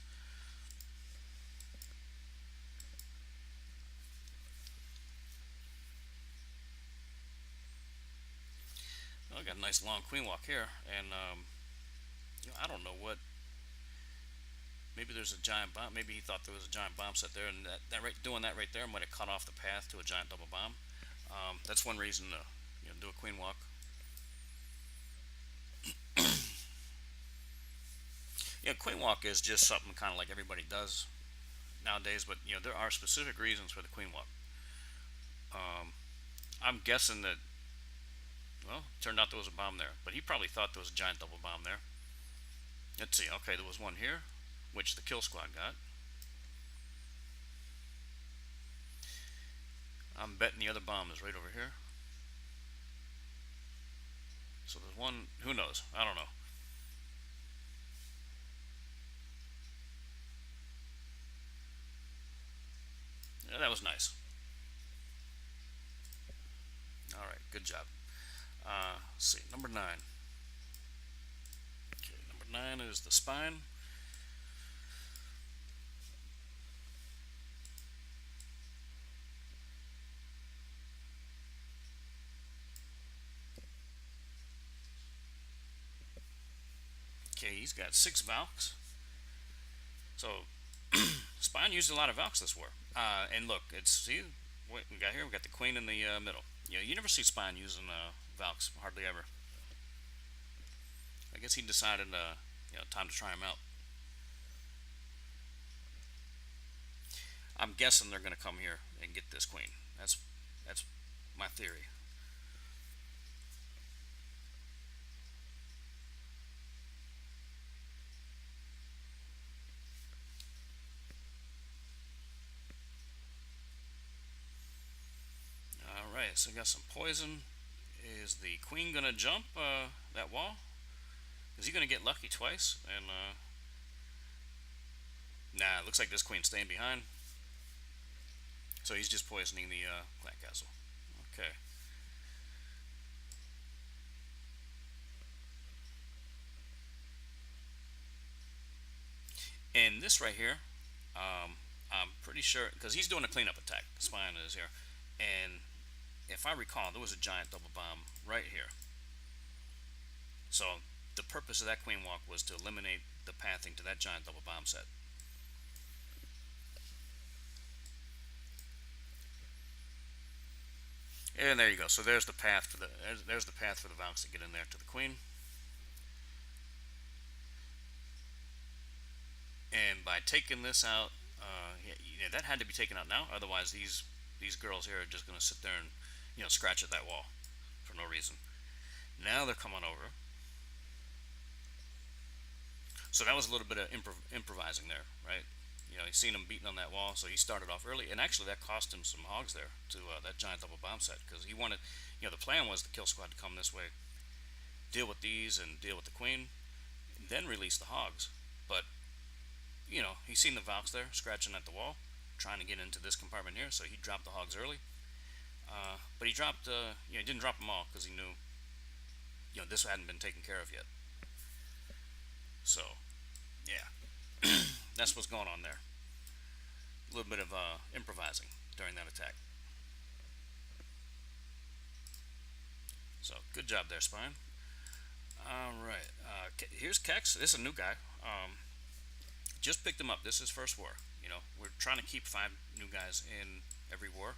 S1: Well, I got a nice long queen walk here, and I don't know what. Maybe there's a giant bomb. Maybe he thought there was a giant bomb set there, and doing that right there might have cut off the path to a giant double bomb. That's one reason to do a queen walk. Queen walk is just something kind of like everybody does nowadays, but there are specific reasons for the queen walk. Um, I'm guessing that well, it turned out there was a bomb there, but he probably thought there was a giant double bomb there. Let's see. Okay, there was one here, which the kill squad got. I'm betting the other bomb is right over here. So there's one. Who knows? I don't know. Yeah, that was nice. All right, good job. Let's see, number nine. Okay, number nine is the spine. Okay, he's got six Valks. So spine used a lot of Valks this war. And look, it's see what we got here. We got the queen in the middle. Yeah, you never see spine using Valks hardly ever. I guess he decided, time to try him out. I'm guessing they're going to come here and get this queen. That's my theory. All right, so we got some poison. Is the queen going to jump that wall? Is he going to get lucky twice? And nah, it looks like this queen's staying behind. So he's just poisoning the clan castle. Okay. And this right here, I'm pretty sure because he's doing a cleanup attack. Spine is here, and if I recall, there was a giant double bomb right here. So the purpose of that queen walk was to eliminate the pathing to that giant double bomb set. And there you go. So there's the path for there's the path for the Valks to get in there to the queen. And by taking this out, yeah, that had to be taken out now. Otherwise, these girls here are just going to sit there and scratch at that wall for no reason. Now they're coming over. So that was a little bit of improvising there, right? He's seen him beating on that wall, so he started off early, and actually that cost him some hogs there to that giant double bomb set because he wanted, the plan was the kill squad to come this way, deal with these and deal with the queen, and then release the hogs. But he's seen the Valks there scratching at the wall, trying to get into this compartment here, so he dropped the hogs early. But he dropped, he didn't drop them all because he knew, this hadn't been taken care of yet. So, yeah, that's what's going on there. A little bit of improvising during that attack. So, good job there, Spine. All right, here's Kex. This is a new guy. Just picked him up. This is first war. We're trying to keep 5 new guys in every war.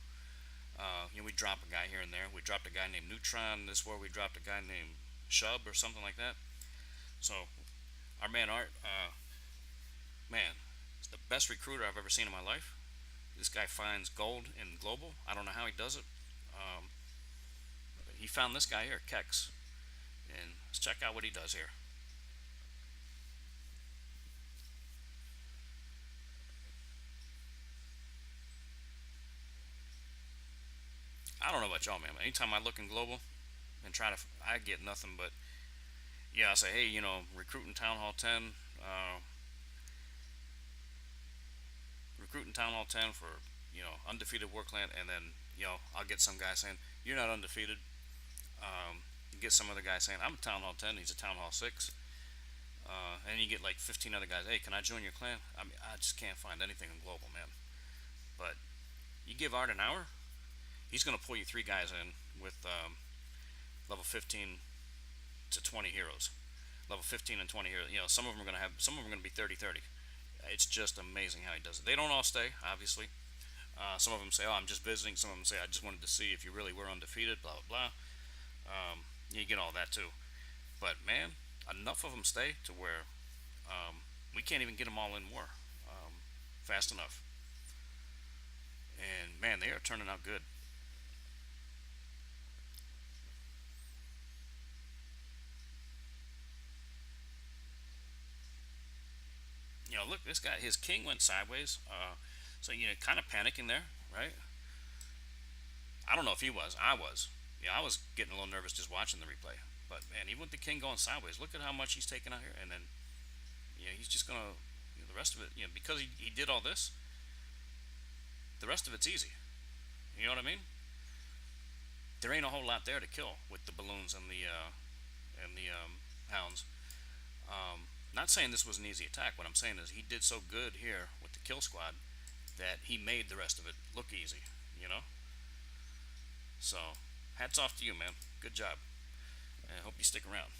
S1: We drop a guy here and there. We dropped a guy named Neutron. This war we dropped a guy named Shub or something like that. So our man Art, man, it's the best recruiter I've ever seen in my life. This guy finds gold in global. I don't know how he does it. But he found this guy here, Kex, and let's check out what he does here. I don't know about y'all, man. But anytime I look in global and I get nothing but yeah. I say, hey, recruiting Town Hall 10, recruiting Town Hall 10 for undefeated war clan, and then I'll get some guy saying you're not undefeated. You get some other guy saying I'm a Town Hall 10, he's a Town Hall 6, and you get like 15 other guys. Hey, can I join your clan? I mean, I just can't find anything in global, man. But you give Art an hour, he's going to pull you 3 guys in with level 15 to 20 heroes. Level 15 and 20 heroes. Some of them are going to have, some of them are going to be 30-30. It's just amazing how he does it. They don't all stay, obviously. Some of them say, "Oh, I'm just visiting." Some of them say, "I just wanted to see if you really were undefeated." Blah blah blah. You get all that too. But man, enough of them stay to where we can't even get them all in war fast enough. And man, they are turning out good. Look, this guy, his king went sideways. So kind of panicking there, right? I don't know if he was. I was. Yeah, I was getting a little nervous just watching the replay. But man, even with the king going sideways, look at how much he's taking out here, and then he's just gonna the rest of it. Because he did all this, the rest of it's easy. You know what I mean? There ain't a whole lot there to kill with the balloons and the hounds. Not saying this was an easy attack. What I'm saying is he did so good here with the kill squad that he made the rest of it look easy. You know. So hats off to you, man. Good job. I hope you stick around.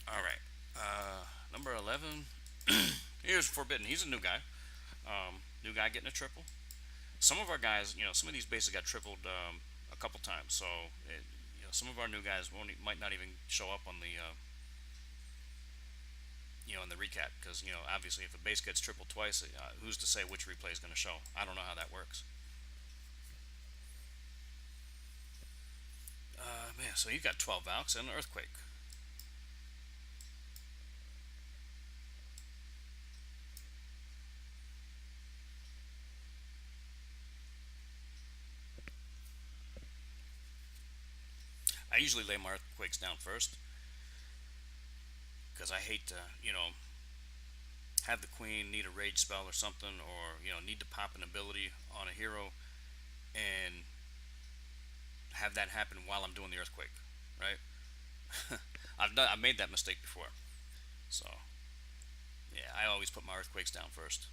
S1: All right. Number 11. Here's Forbidden. He's a new guy. New guy getting a triple. Some of our guys, some of these bases got tripled a couple times. So, some of our new guys might not even show up on the, in the recap because, obviously if a base gets tripled twice, who's to say which replay is going to show? I don't know how that works. Man, so you got 12 Valks and an Earthquake. I usually lay my Earthquakes down first because I hate to, have the queen need a rage spell or something, or need to pop an ability on a hero and have that happen while I'm doing the earthquake, right? I've made that mistake before, so yeah, I always put my earthquakes down first.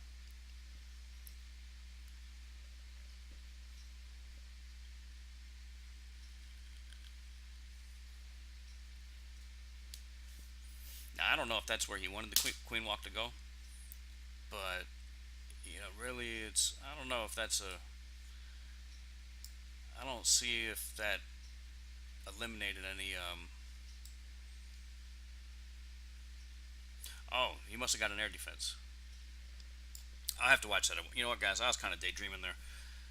S1: Now I don't know if that's where he wanted the queen walk to go, but really, I don't know if that's a. I don't see if that eliminated any. Oh, he must have got an air defense. I'll have to watch that. You know what, guys? I was kind of daydreaming there.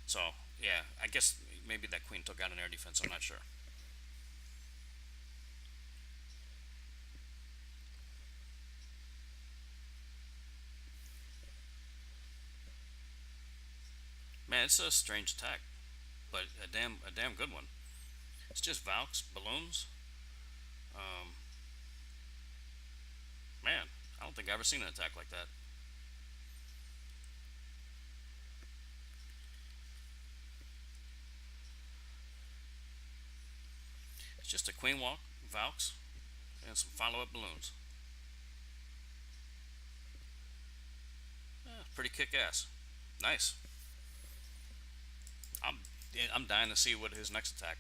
S1: So yeah, I guess maybe that queen took out an air defense. I'm not sure. Man, it's a strange attack, but a damn good one. It's just Valks, balloons. Um, Man, I don't think I've ever seen an attack like that. It's just a queen walk, Valks, and some follow-up balloons. Pretty kick-ass. Nice. I'm I'm dying to see what his next attack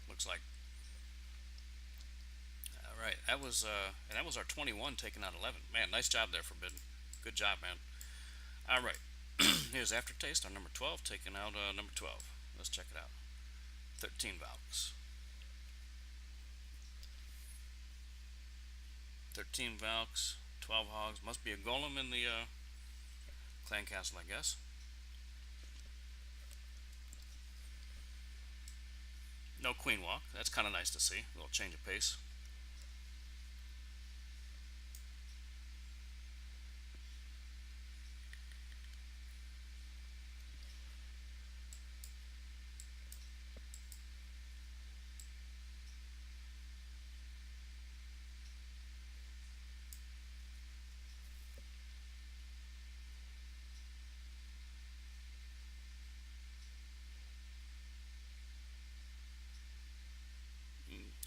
S1: looks like. All right, that was our 21 taking out 11. Man, nice job there, Forbidden. Good job, man. All right, here's Aftertaste, our number 12, taking out number 12. Let's check it out. 13 Valks. 13 Valks, 12 Hogs. Must be a Golem in the clan castle, I guess. No Queen Walk. That's kind of nice to see. A little change of pace.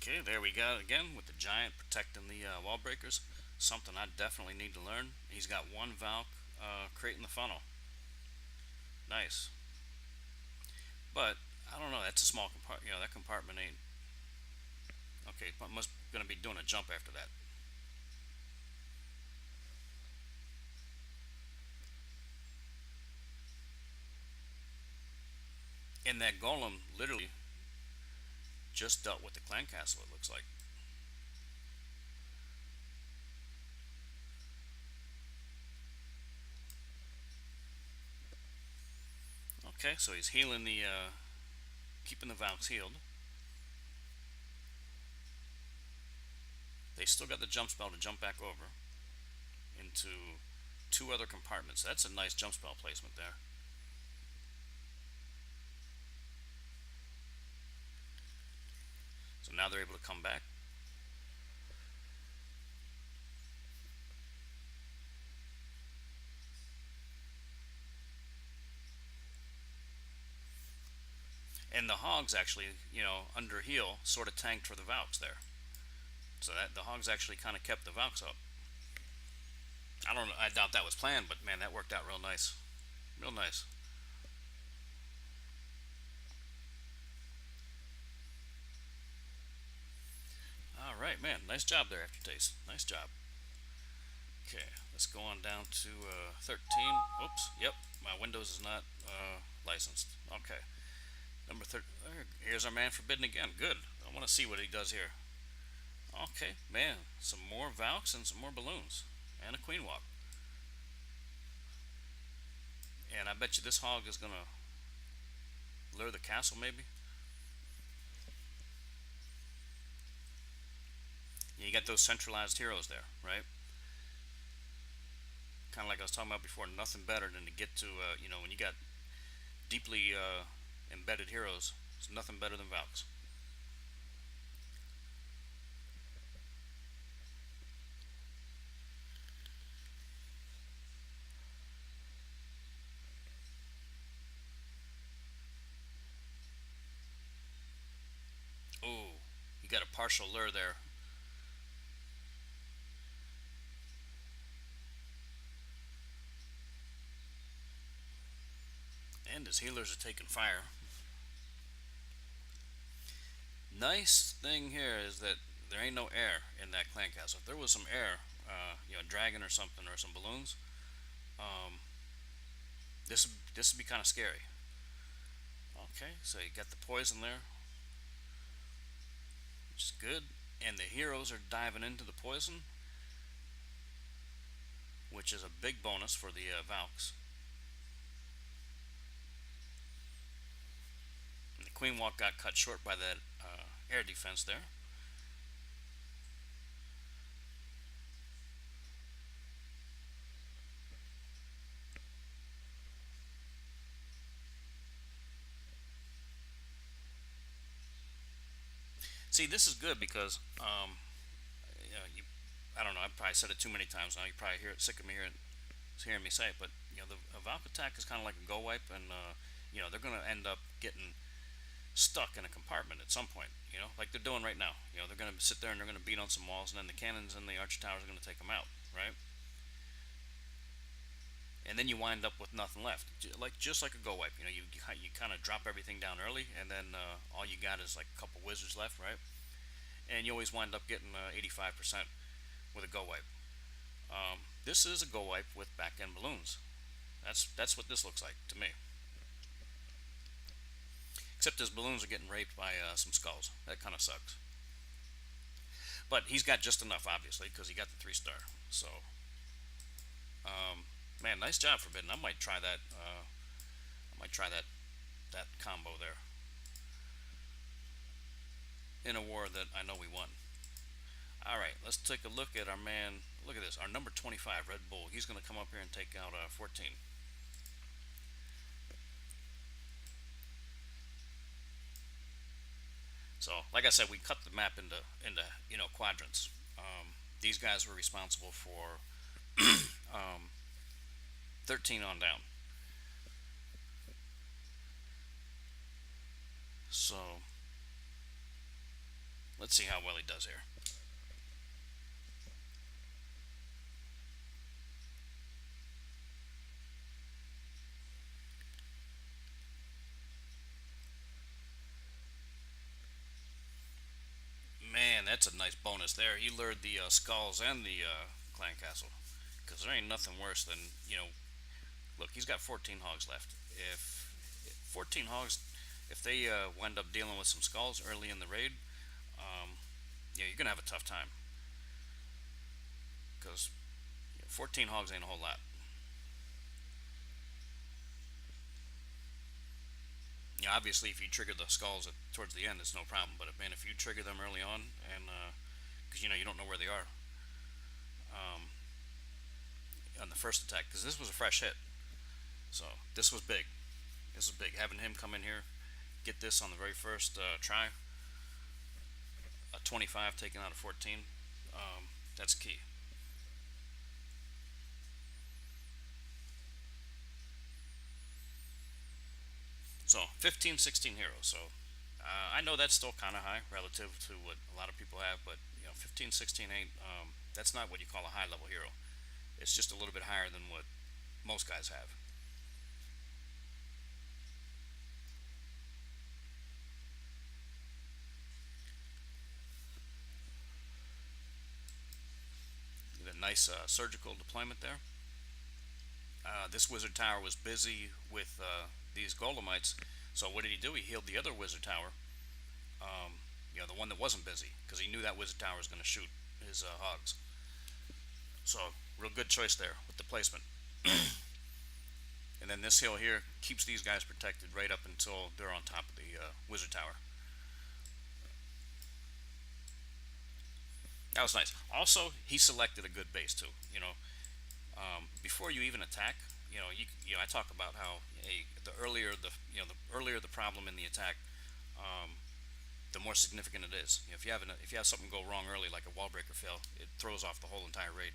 S1: Okay, there we go again with the giant protecting the wall breakers. Something I definitely need to learn. He's got one Valk creating the funnel. Nice. But I don't know. That's a small compartment. That compartment ain't okay. Must gonna be doing a jump after that. And that golem literally just dealt with the clan castle. It looks like. Okay, so he's healing keeping the Valks healed. They still got the jump spell to jump back over into two other compartments. That's a nice jump spell placement there. now they're able to come back. And the hogs actually, under heel, sort of tanked for the Valks there. So that the hogs actually kind of kept the Valks up. I don't know. I doubt that was planned, but man, that worked out real nice. Real nice. All right, man. Nice job there, Aftertaste. Nice job. Okay, let's go on down to 13. Oops. Yep, my Windows is not licensed. Okay. Number 30. Here's our man Forbidden again. Good. I want to see what he does here. Okay, man. Some more Valks and some more balloons. And a Queen Walk. And I bet you this hog is going to lure the castle, maybe. You got those centralized heroes there, right? Kind of like I was talking about before. Nothing better than to get to, when you got deeply embedded heroes, it's nothing better than Valks. Oh, you got a partial lure there. And his healers are taking fire. Nice thing here is that there ain't no air in that clan castle. If there was some air, dragon or something or some balloons, um, this would be kind of scary. Okay, so you got the poison there, which is good, and the heroes are diving into the poison, which is a big bonus for the Valks. And the Queen Walk got cut short by that air defense there. See, this is good because I don't know. I've probably said it too many times now. You probably sick of me hearing me say it, but the Valk attack is kind of like a go wipe, and they're going to end up getting stuck in a compartment at some point. Like they're doing right now. They're going to sit there and they're going to beat on some walls, and then the cannons and the archer towers are going to take them out, right? And then you wind up with nothing left, just like a go wipe. You kind of drop everything down early, and then all you got is like a couple wizards left, right? And you always wind up getting 85% with a go wipe. This is a go wipe with back end balloons. That's what this looks like to me. Except his balloons are getting raped by some skulls. That kind of sucks. But he's got just enough, obviously, because he got the 3-star. So, man, nice job, Forbidden. I might try that. I might try that combo there in a war that I know we won. All right, let's take a look at our man. Look at this, our number 25, Red Bull. He's going to come up here and take out 14. So, like I said, we cut the map into quadrants. These guys were responsible for um, 13 on down. So, let's see how well he does here. Man, that's a nice bonus there. He lured the skulls and the clan castle, because there ain't nothing worse than Look, he's got 14 hogs left. If 14 hogs, if they wind up dealing with some skulls early in the raid, um, yeah, you're gonna have a tough time, because 14 hogs ain't a whole lot. Yeah, obviously, if you trigger the skulls towards the end, it's no problem. But man, if you trigger them early on, and because you don't know where they are um, on the first attack, because this was a fresh hit, so this was big. This was big. Having him come in here, get this on the very first try. a 25 taken out of 14. That's key. So 15, 16 heroes. So I know that's still kind of high relative to what a lot of people have, but 15, 16 ain't. That's not what you call a high level hero. It's just a little bit higher than what most guys have. A nice surgical deployment there. This wizard tower was busy with these golemites. So what did he do? He healed the other wizard tower. The one that wasn't busy, because he knew that wizard tower was going to shoot his hogs. So real good choice there with the placement. And then this hill here keeps these guys protected right up until they're on top of the wizard tower. That was nice. Also, he selected a good base too. Before you even attack, I talk about how, hey, the earlier the problem in the attack, the more significant it is. If you have something go wrong early, like a wall breaker fail, it throws off the whole entire raid.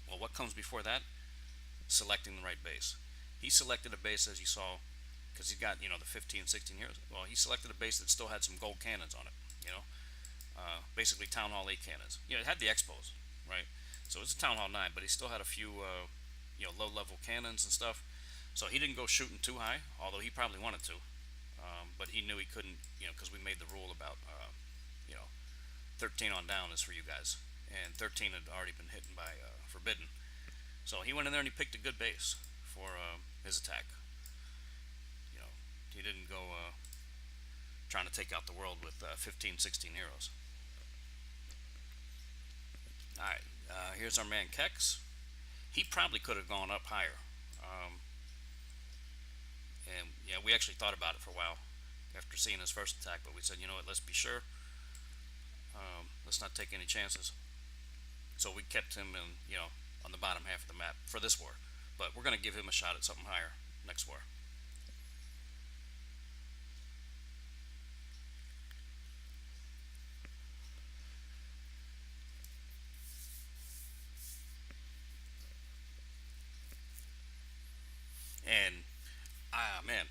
S1: Well, what comes before that? Selecting the right base. He selected a base, as you saw, because he got the 15, 16 heroes. Well, he selected a base that still had some gold cannons on it. Basically Town Hall 8 cannons. It had the expos, right? So it's a Town Hall 9, but he still had a few, low level cannons and stuff. So he didn't go shooting too high, although he probably wanted to. But he knew he couldn't, because we made the rule about, you know, 13 on down is for you guys. And 13 had already been hit by Forbidden. So he went in there and he picked a good base for his attack. You know, he didn't go trying to take out the world with 15, 16 heroes. Alright, here's our man Kex. He probably could have gone up higher. Um, and yeah, we actually thought about it for a while after seeing his first attack, but we said, you know what, let's be sure. Let's not take any chances. So we kept him in, on the bottom half of the map for this war. But we're going to give him a shot at something higher next war. And man,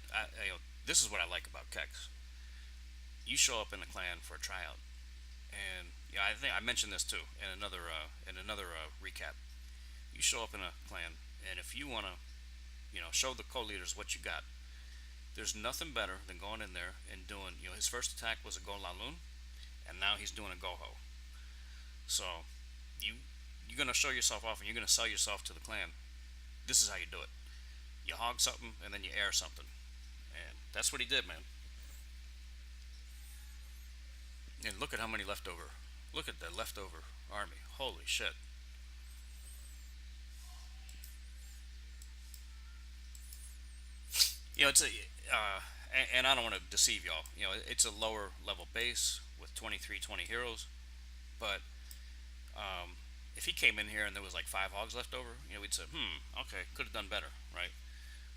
S1: this is what I like about Kex. You show up in a clan for a tryout, and yeah, I think I mentioned this too in another recap. You show up in a clan, and if you want to, show the co-leaders what you got, there's nothing better than going in there and doing. His first attack was a Go Laloon, and now he's doing a Go Ho. So you you're gonna show yourself off, and you're gonna sell yourself to the clan. This is how you do it. You hog something, and then you air something, and that's what he did, man. And look at how many leftover. Look at the leftover army. Holy shit. It's a, and I don't want to deceive y'all. It's a lower level base with 23, 20 heroes. But if he came in here and there was like five hogs left over, we'd say, okay, could have done better, right?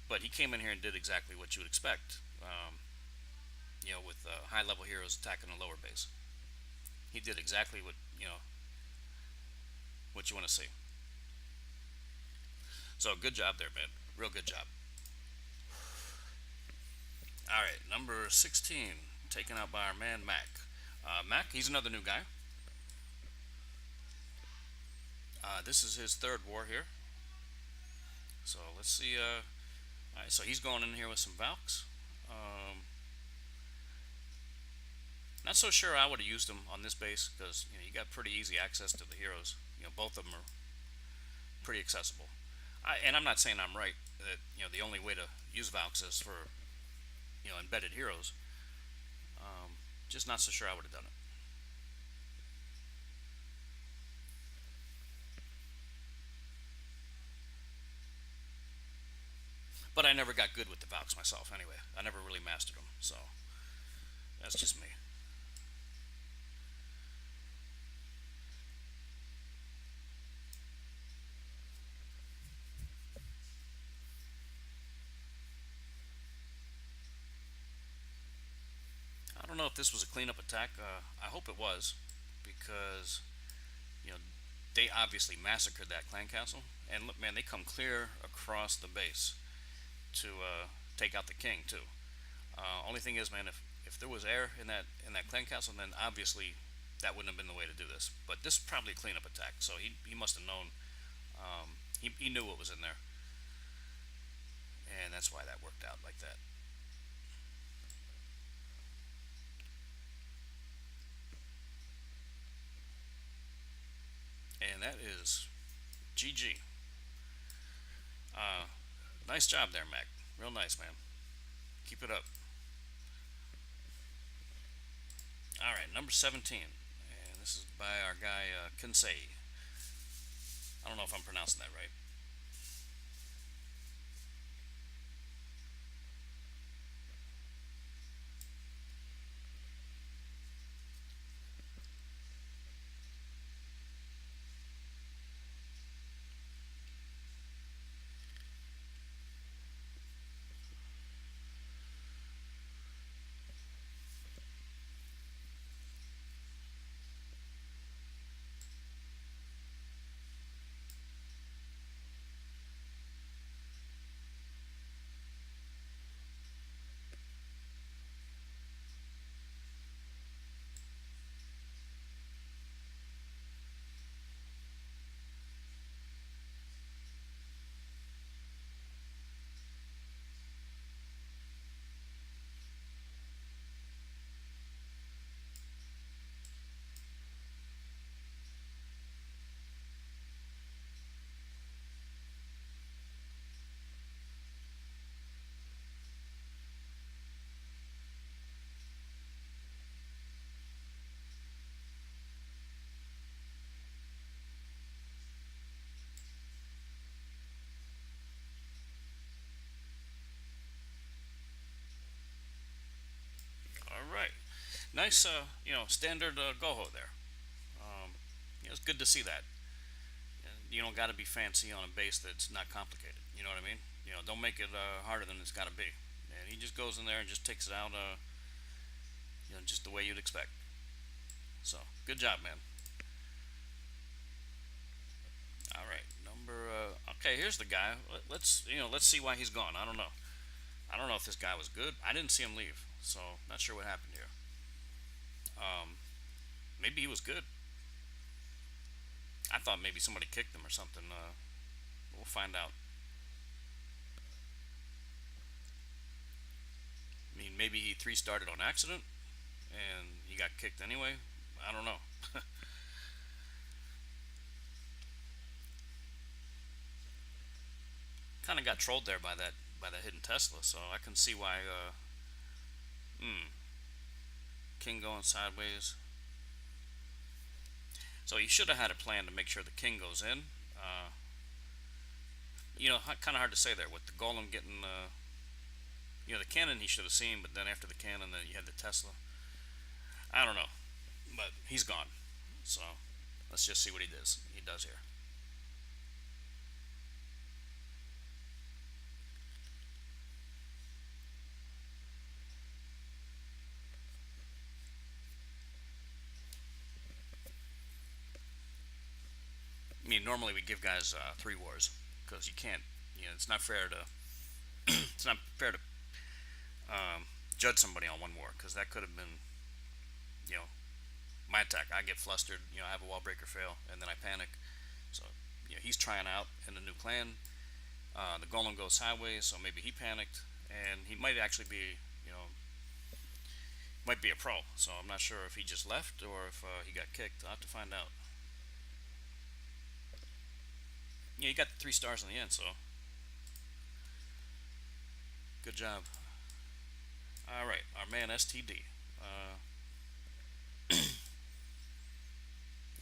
S1: But he came in here and did exactly what you would expect. With high level heroes attacking a lower base, he did exactly what you want to see. So good job there, man. Real good job. All right, number 16, taken out by our man Mac. Mac, he's another new guy. This is his third war here. So let's see. All right, so he's going in here with some Valks. Not so sure I would have used them on this base because you got pretty easy access to the heroes. Both of them are pretty accessible. And I'm not saying I'm right that the only way to use Valks is for embedded heroes. Just not so sure I would have done it. But I never got good with the Valks myself anyway. I never really mastered them, so that's just me. I don't know if this was a cleanup attack. I hope it was. because you know they obviously massacred that clan castle. And look, man, they come clear across the base to take out the king too. Only thing is, man, if there was air in that clan castle, then obviously that wouldn't have been the way to do this. But this is probably a cleanup attack, so he must have known. He knew what was in there, and that's why that worked out like that. And that is GG. Uh, Nice job there, Mac. Real nice, man. Keep it up. All right, number 17. And this is by our guy, Kinsei. I don't know if I'm pronouncing that right. All right. Nice, standard Goho there. It's good to see that. You don't got to be fancy on a base that's not complicated. You know what I mean? Don't make it harder than it's got to be. And he just goes in there and just takes it out, just the way you'd expect. So, good job, man. All right, number. Okay, here's the guy. Let's see why he's gone. I don't know. I don't know if this guy was good. I didn't see him leave, so not sure what happened here. Um, Maybe he was good. I thought maybe somebody kicked him or something. We'll find out. I mean, maybe he three started on accident and he got kicked anyway. I don't know. Kind of got trolled there by that hidden Tesla, so I can see why. King going sideways. So he should have had a plan to make sure the king goes in. Uh, kind of hard to say there with the golem getting. The cannon he should have seen, but then after the cannon, then you had the Tesla. I don't know, but he's gone. So let's just see what he does. He does here. I mean, normally we give guys three wars because you can't. It's not fair to. It's not fair to judge somebody on one war because that could have been, you know, my attack. I get flustered. I have a wall breaker fail, and then I panic. So, he's trying out in the new clan. The golem goes sideways, so maybe he panicked, and he might actually be, might be a pro. So I'm not sure if he just left or if he got kicked. I'll have to find out. Yeah, he got 3 stars in the end, so good job. All right, our man STD.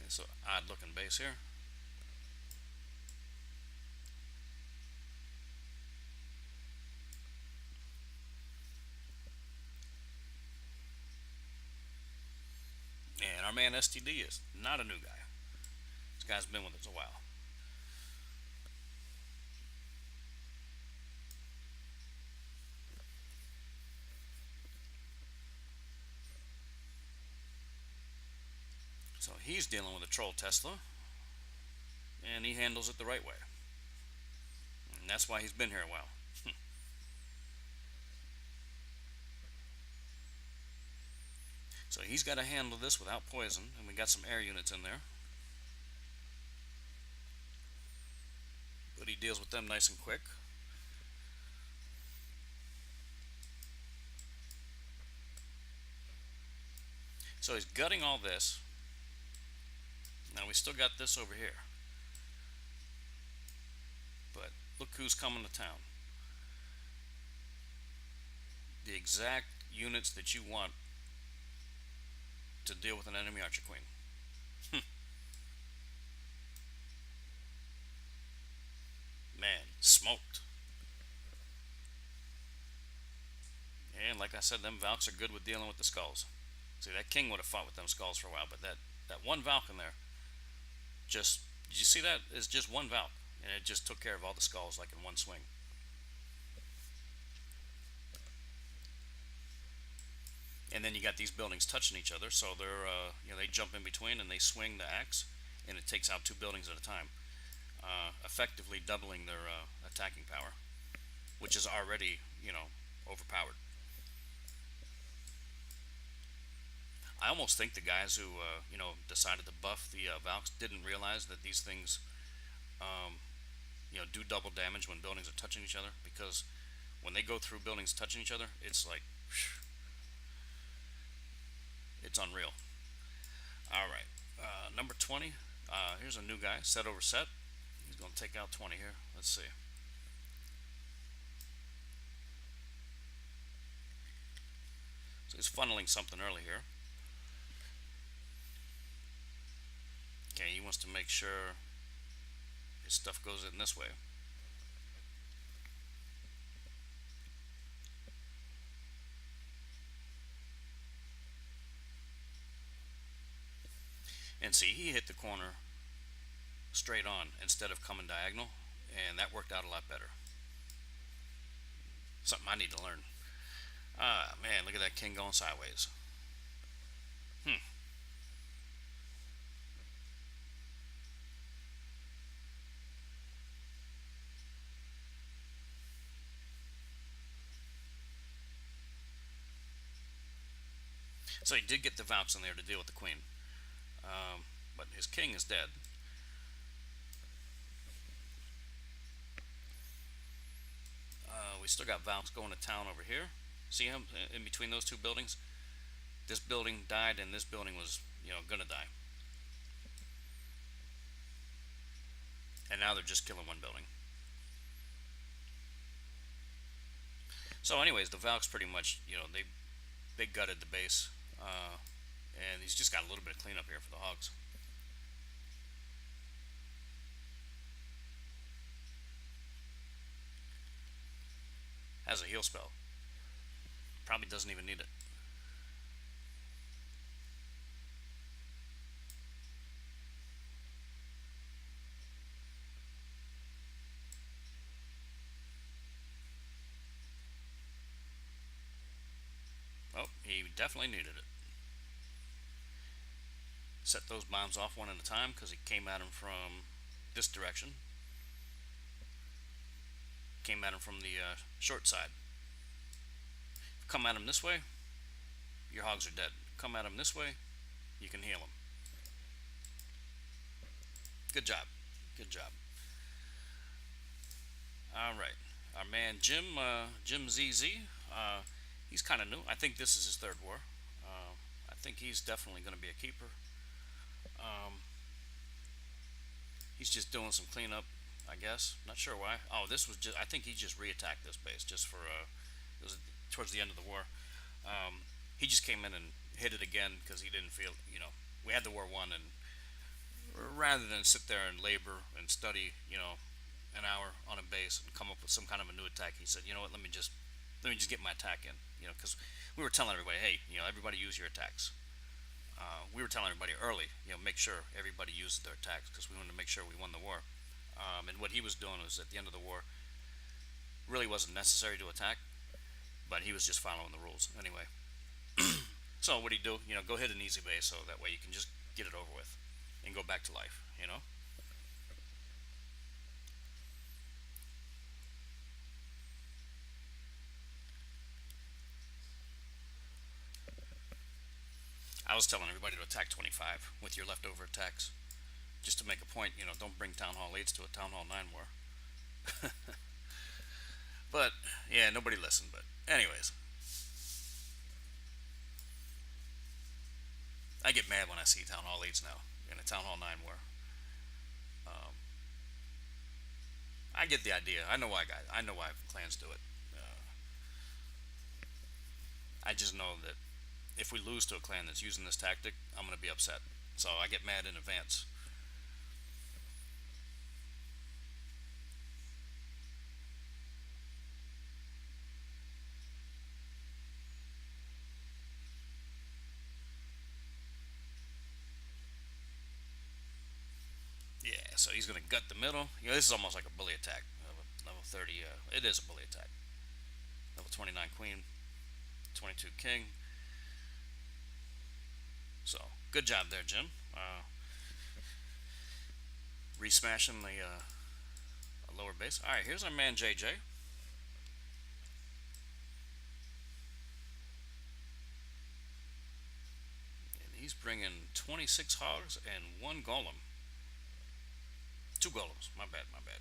S1: It's an odd looking base here. And our man STD is not a new guy. This guy's been with us a while. So he's dealing with a troll Tesla, and he handles it the right way. And that's why he's been here a while. So he's got to handle this without poison, and we got some air units in there. But he deals with them nice and quick. So he's gutting all this. Now we still got this over here. But look who's coming to town. The exact units that you want to deal with an enemy Archer Queen. Man, smoked. And like I said, them Valks are good with dealing with the skulls. See, that king would have fought with them skulls for a while, but that one Valk in there, just, did you see that? It's just one Valk, and it just took care of all the skulls like in one swing. And then you got these buildings touching each other, so they're they jump in between and they swing the axe, and it takes out two buildings at a time, effectively doubling their attacking power, which is already overpowered. I almost think the guys who decided to buff the Valks didn't realize that these things do double damage when buildings are touching each other, because when they go through buildings touching each other, it's like it's unreal. All right, number 20. Here's a new guy, set over set. He's going to take out 20 here. Let's see. So he's funneling something early here. Okay, he wants to make sure his stuff goes in this way. And see, he hit the corner straight on instead of coming diagonal, and that worked out a lot better. Something I need to learn. Ah, man, look at that king going sideways. So he did get the Valks in there to deal with the queen, but his king is dead. We still got Valks going to town over here. See him in between those two buildings? This building died, and this building was, gonna die. And now they're just killing one building. So, anyways, the Valks pretty much, they gutted the base, and he's just got a little bit of cleanup here for the Hogs. Has a heal spell. Probably doesn't even need it. Oh, he definitely needed it. Set those bombs off one at a time because he came at him from this direction. Came at him from the short side. Come at him this way, your Hogs are dead. Come at him this way, you can heal him. Good job. Good job. All right. Our man Jim ZZ, he's kind of new. I think this is his third war. I think he's definitely going to be a keeper. He's just doing some cleanup, I guess. Not sure why. Oh, this was just, I think he just re-attacked this base just for, it was towards the end of the war. He just came in and hit it again because he didn't feel, we had the war won, and rather than sit there and labor and study, an hour on a base and come up with some kind of a new attack, he said, you know what, let me just get my attack in, because we were telling everybody, hey, everybody use your attacks. We were telling everybody early, make sure everybody uses their attacks because we wanted to make sure we won the war. And what he was doing was, at the end of the war, really wasn't necessary to attack, but he was just following the rules anyway. So what do you do? Go hit an easy base, so that way you can just get it over with, and go back to life. You know. I was telling everybody to attack 25 with your leftover attacks, just to make a point. You know, don't bring Town Hall 8s to a Town Hall 9 war. But yeah, nobody listened. But anyways, I get mad when I see Town Hall 8s now in a Town Hall 9 war. Um, I get the idea. I know why guys. I know why clans do it. Uh, I just know that if we lose to a clan that's using this tactic, I'm gonna be upset. So I get mad in advance. Yeah. So he's gonna gut the middle. You know, this is almost like a bully attack. Level 30. It is a bully attack. Level 29 queen, 22 king. So good job there, Jim. Resmashing the lower base. All right, here's our man JJ, and he's bringing 26 hogs and one golem. Two golems. My bad. My bad.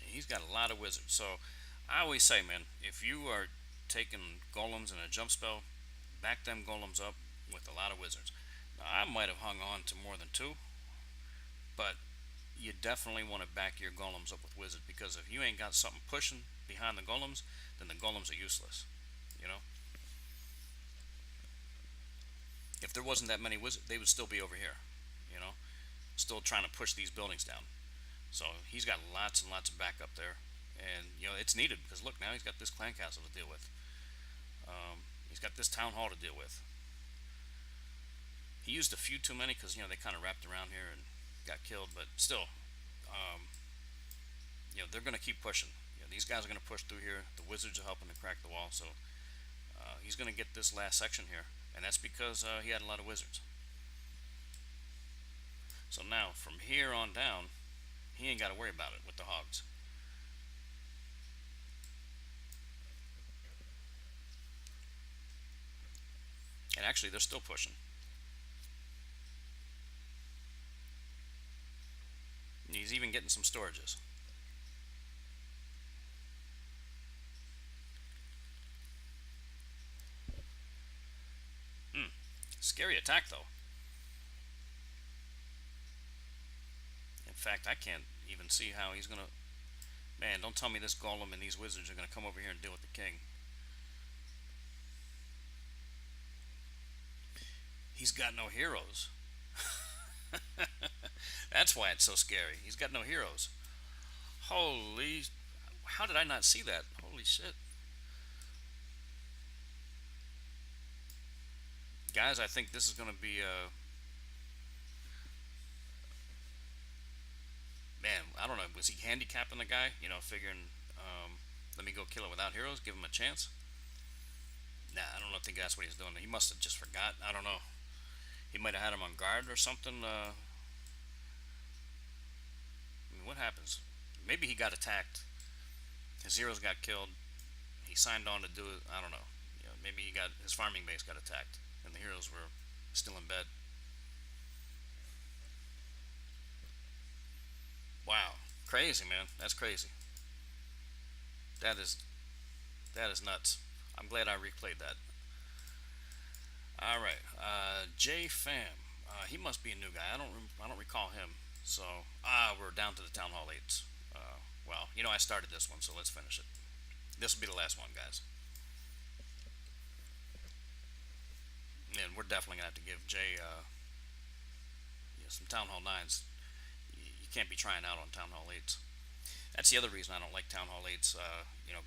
S1: He's got a lot of wizards. So I always say, man, if you are taking golems in a jump spell, back them golems up with a lot of wizards. Now, I might have hung on to more than two, but you definitely want to back your golems up with wizards, because if you ain't got something pushing behind the golems, then the golems are useless. You know, if there wasn't that many wizards, they would still be over here. You know, still trying to push these buildings down. So he's got lots and lots of backup there, and you know it's needed because look, now he's got this clan castle to deal with. He's got this town hall to deal with. He used a few too many because you know they kind of wrapped around here and got killed, but still, um, you know they're going to keep pushing. You know, these guys are going to push through here. The wizards are helping to crack the wall, so he's going to get this last section here, and that's because he had a lot of wizards. So now from here on down, he ain't got to worry about it with the hogs. And actually, they're still pushing. He's even getting some storages. Hmm. Scary attack, though. In fact, I can't even see how he's gonna. Man, don't tell me this golem and these wizards are gonna come over here and deal with the king. He's got no heroes. That's why it's so scary. He's got no heroes. Holy. How did I not see that? Holy shit. Guys, I think this is gonna be man, I don't know. Was he handicapping the guy? You know, figuring, let me go kill it without heroes, give him a chance. Nah, I don't know. Think that's what he's doing. He must have just forgot. I don't know. He might have had him on guard or something. I mean, what happens? Maybe he got attacked. His heroes got killed. He signed on to do it. I don't know. You know, maybe he got his farming base got attacked, and the heroes were still in bed. Wow, crazy man. That's crazy. That is that is nuts. I'm glad I replayed that. All right, J Fam. He must be a new guy. I don't recall him. So we're down to the town hall eights. Well, you know I started this one, so let's finish it. This will be the last one, guys. And we're definitely gonna have to give Jay some town hall nines. You can't be trying out on town hall eights. That's the other reason I don't like town hall eights.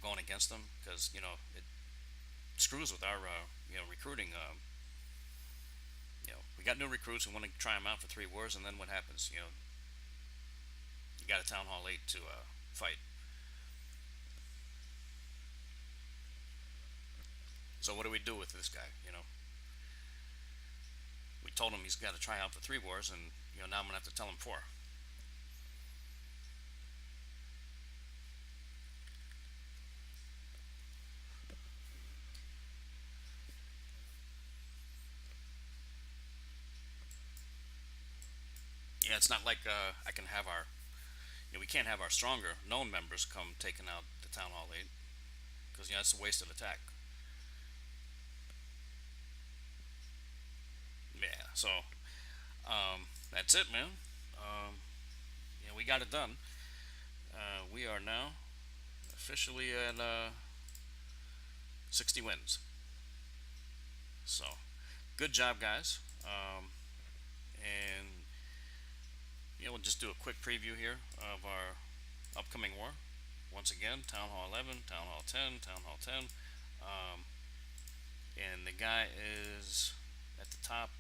S1: Going against them because it screws with our recruiting We got new recruits who want to try them out for 3 wars, and then what happens? You got a town hall 8 to fight. So what do we do with this guy? We told him he's got to try out for 3 wars, and now I'm gonna have to tell him 4. Yeah, it's not like I can have our, we can't have our stronger known members come taking out the town hall 8, because it's a wasted attack. Yeah, so that's it, man. We got it done. We are now officially at 60 wins. So, good job, guys. And we'll just do a quick preview here of our upcoming war. Once again, Town Hall 11, Town Hall 10, Town Hall 10. Um, and the guy is at the top.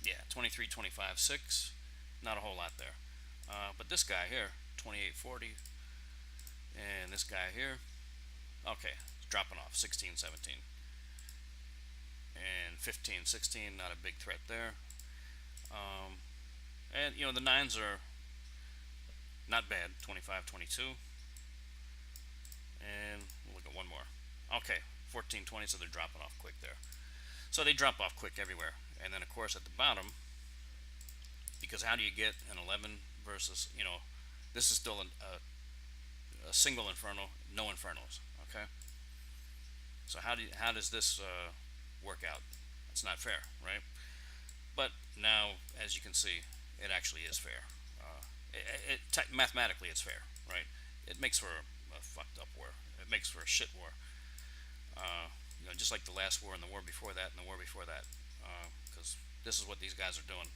S1: Yeah, 23, 25, 6. Not a whole lot there. But this guy here, 28, 40. And this guy here, okay, dropping off, 16, 17. And 15, 16, not a big threat there. And the nines are not bad, 25, 22. And we'll look at one more. Okay, 14, 20, so they're dropping off quick there. So they drop off quick everywhere. And then, of course, at the bottom, because how do you get an 11 versus, this is still a single inferno, no infernos, okay? So how does this work out? It's not fair, right? But now, as you can see, it actually is fair. Mathematically, it's fair, right? It makes for a fucked up war. It makes for a shit war. Just like the last war and the war before that and the war before that, because this is what these guys are doing.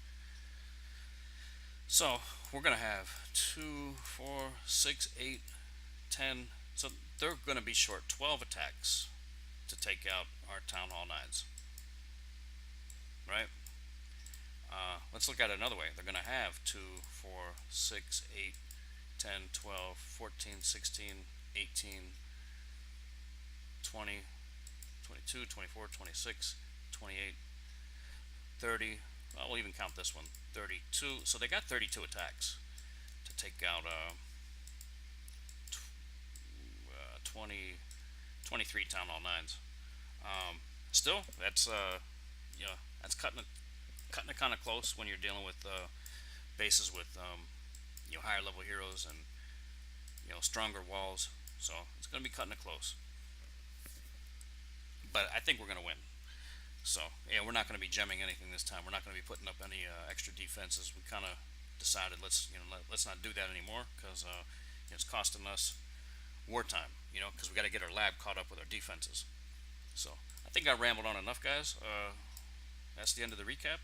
S1: So we're gonna have 2, 4, 6, 8, 10. So they're gonna be short 12 attacks to take out our town hall 9s, right? Let's look at it another way. They're going to have 2, 4, 6, 8, 10, 12, 14, 16, 18, 20, 22, 24, 26, 28, 30. Well, we'll even count this one, 32. So they got 32 attacks to take out 20, 23 town hall 9s. Still, that's that's cutting it kind of close when you're dealing with bases with higher level heroes and stronger walls. So it's going to be cutting it close. But I think we're going to win. So yeah, we're not going to be gemming anything this time. We're not going to be putting up any extra defenses. We kind of decided let's not do that anymore, because it's costing us wartime. Because we got to get our lab caught up with our defenses. So I think I rambled on enough, guys. That's the end of the recap.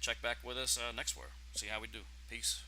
S1: Check back with us next war. See how we do. Peace.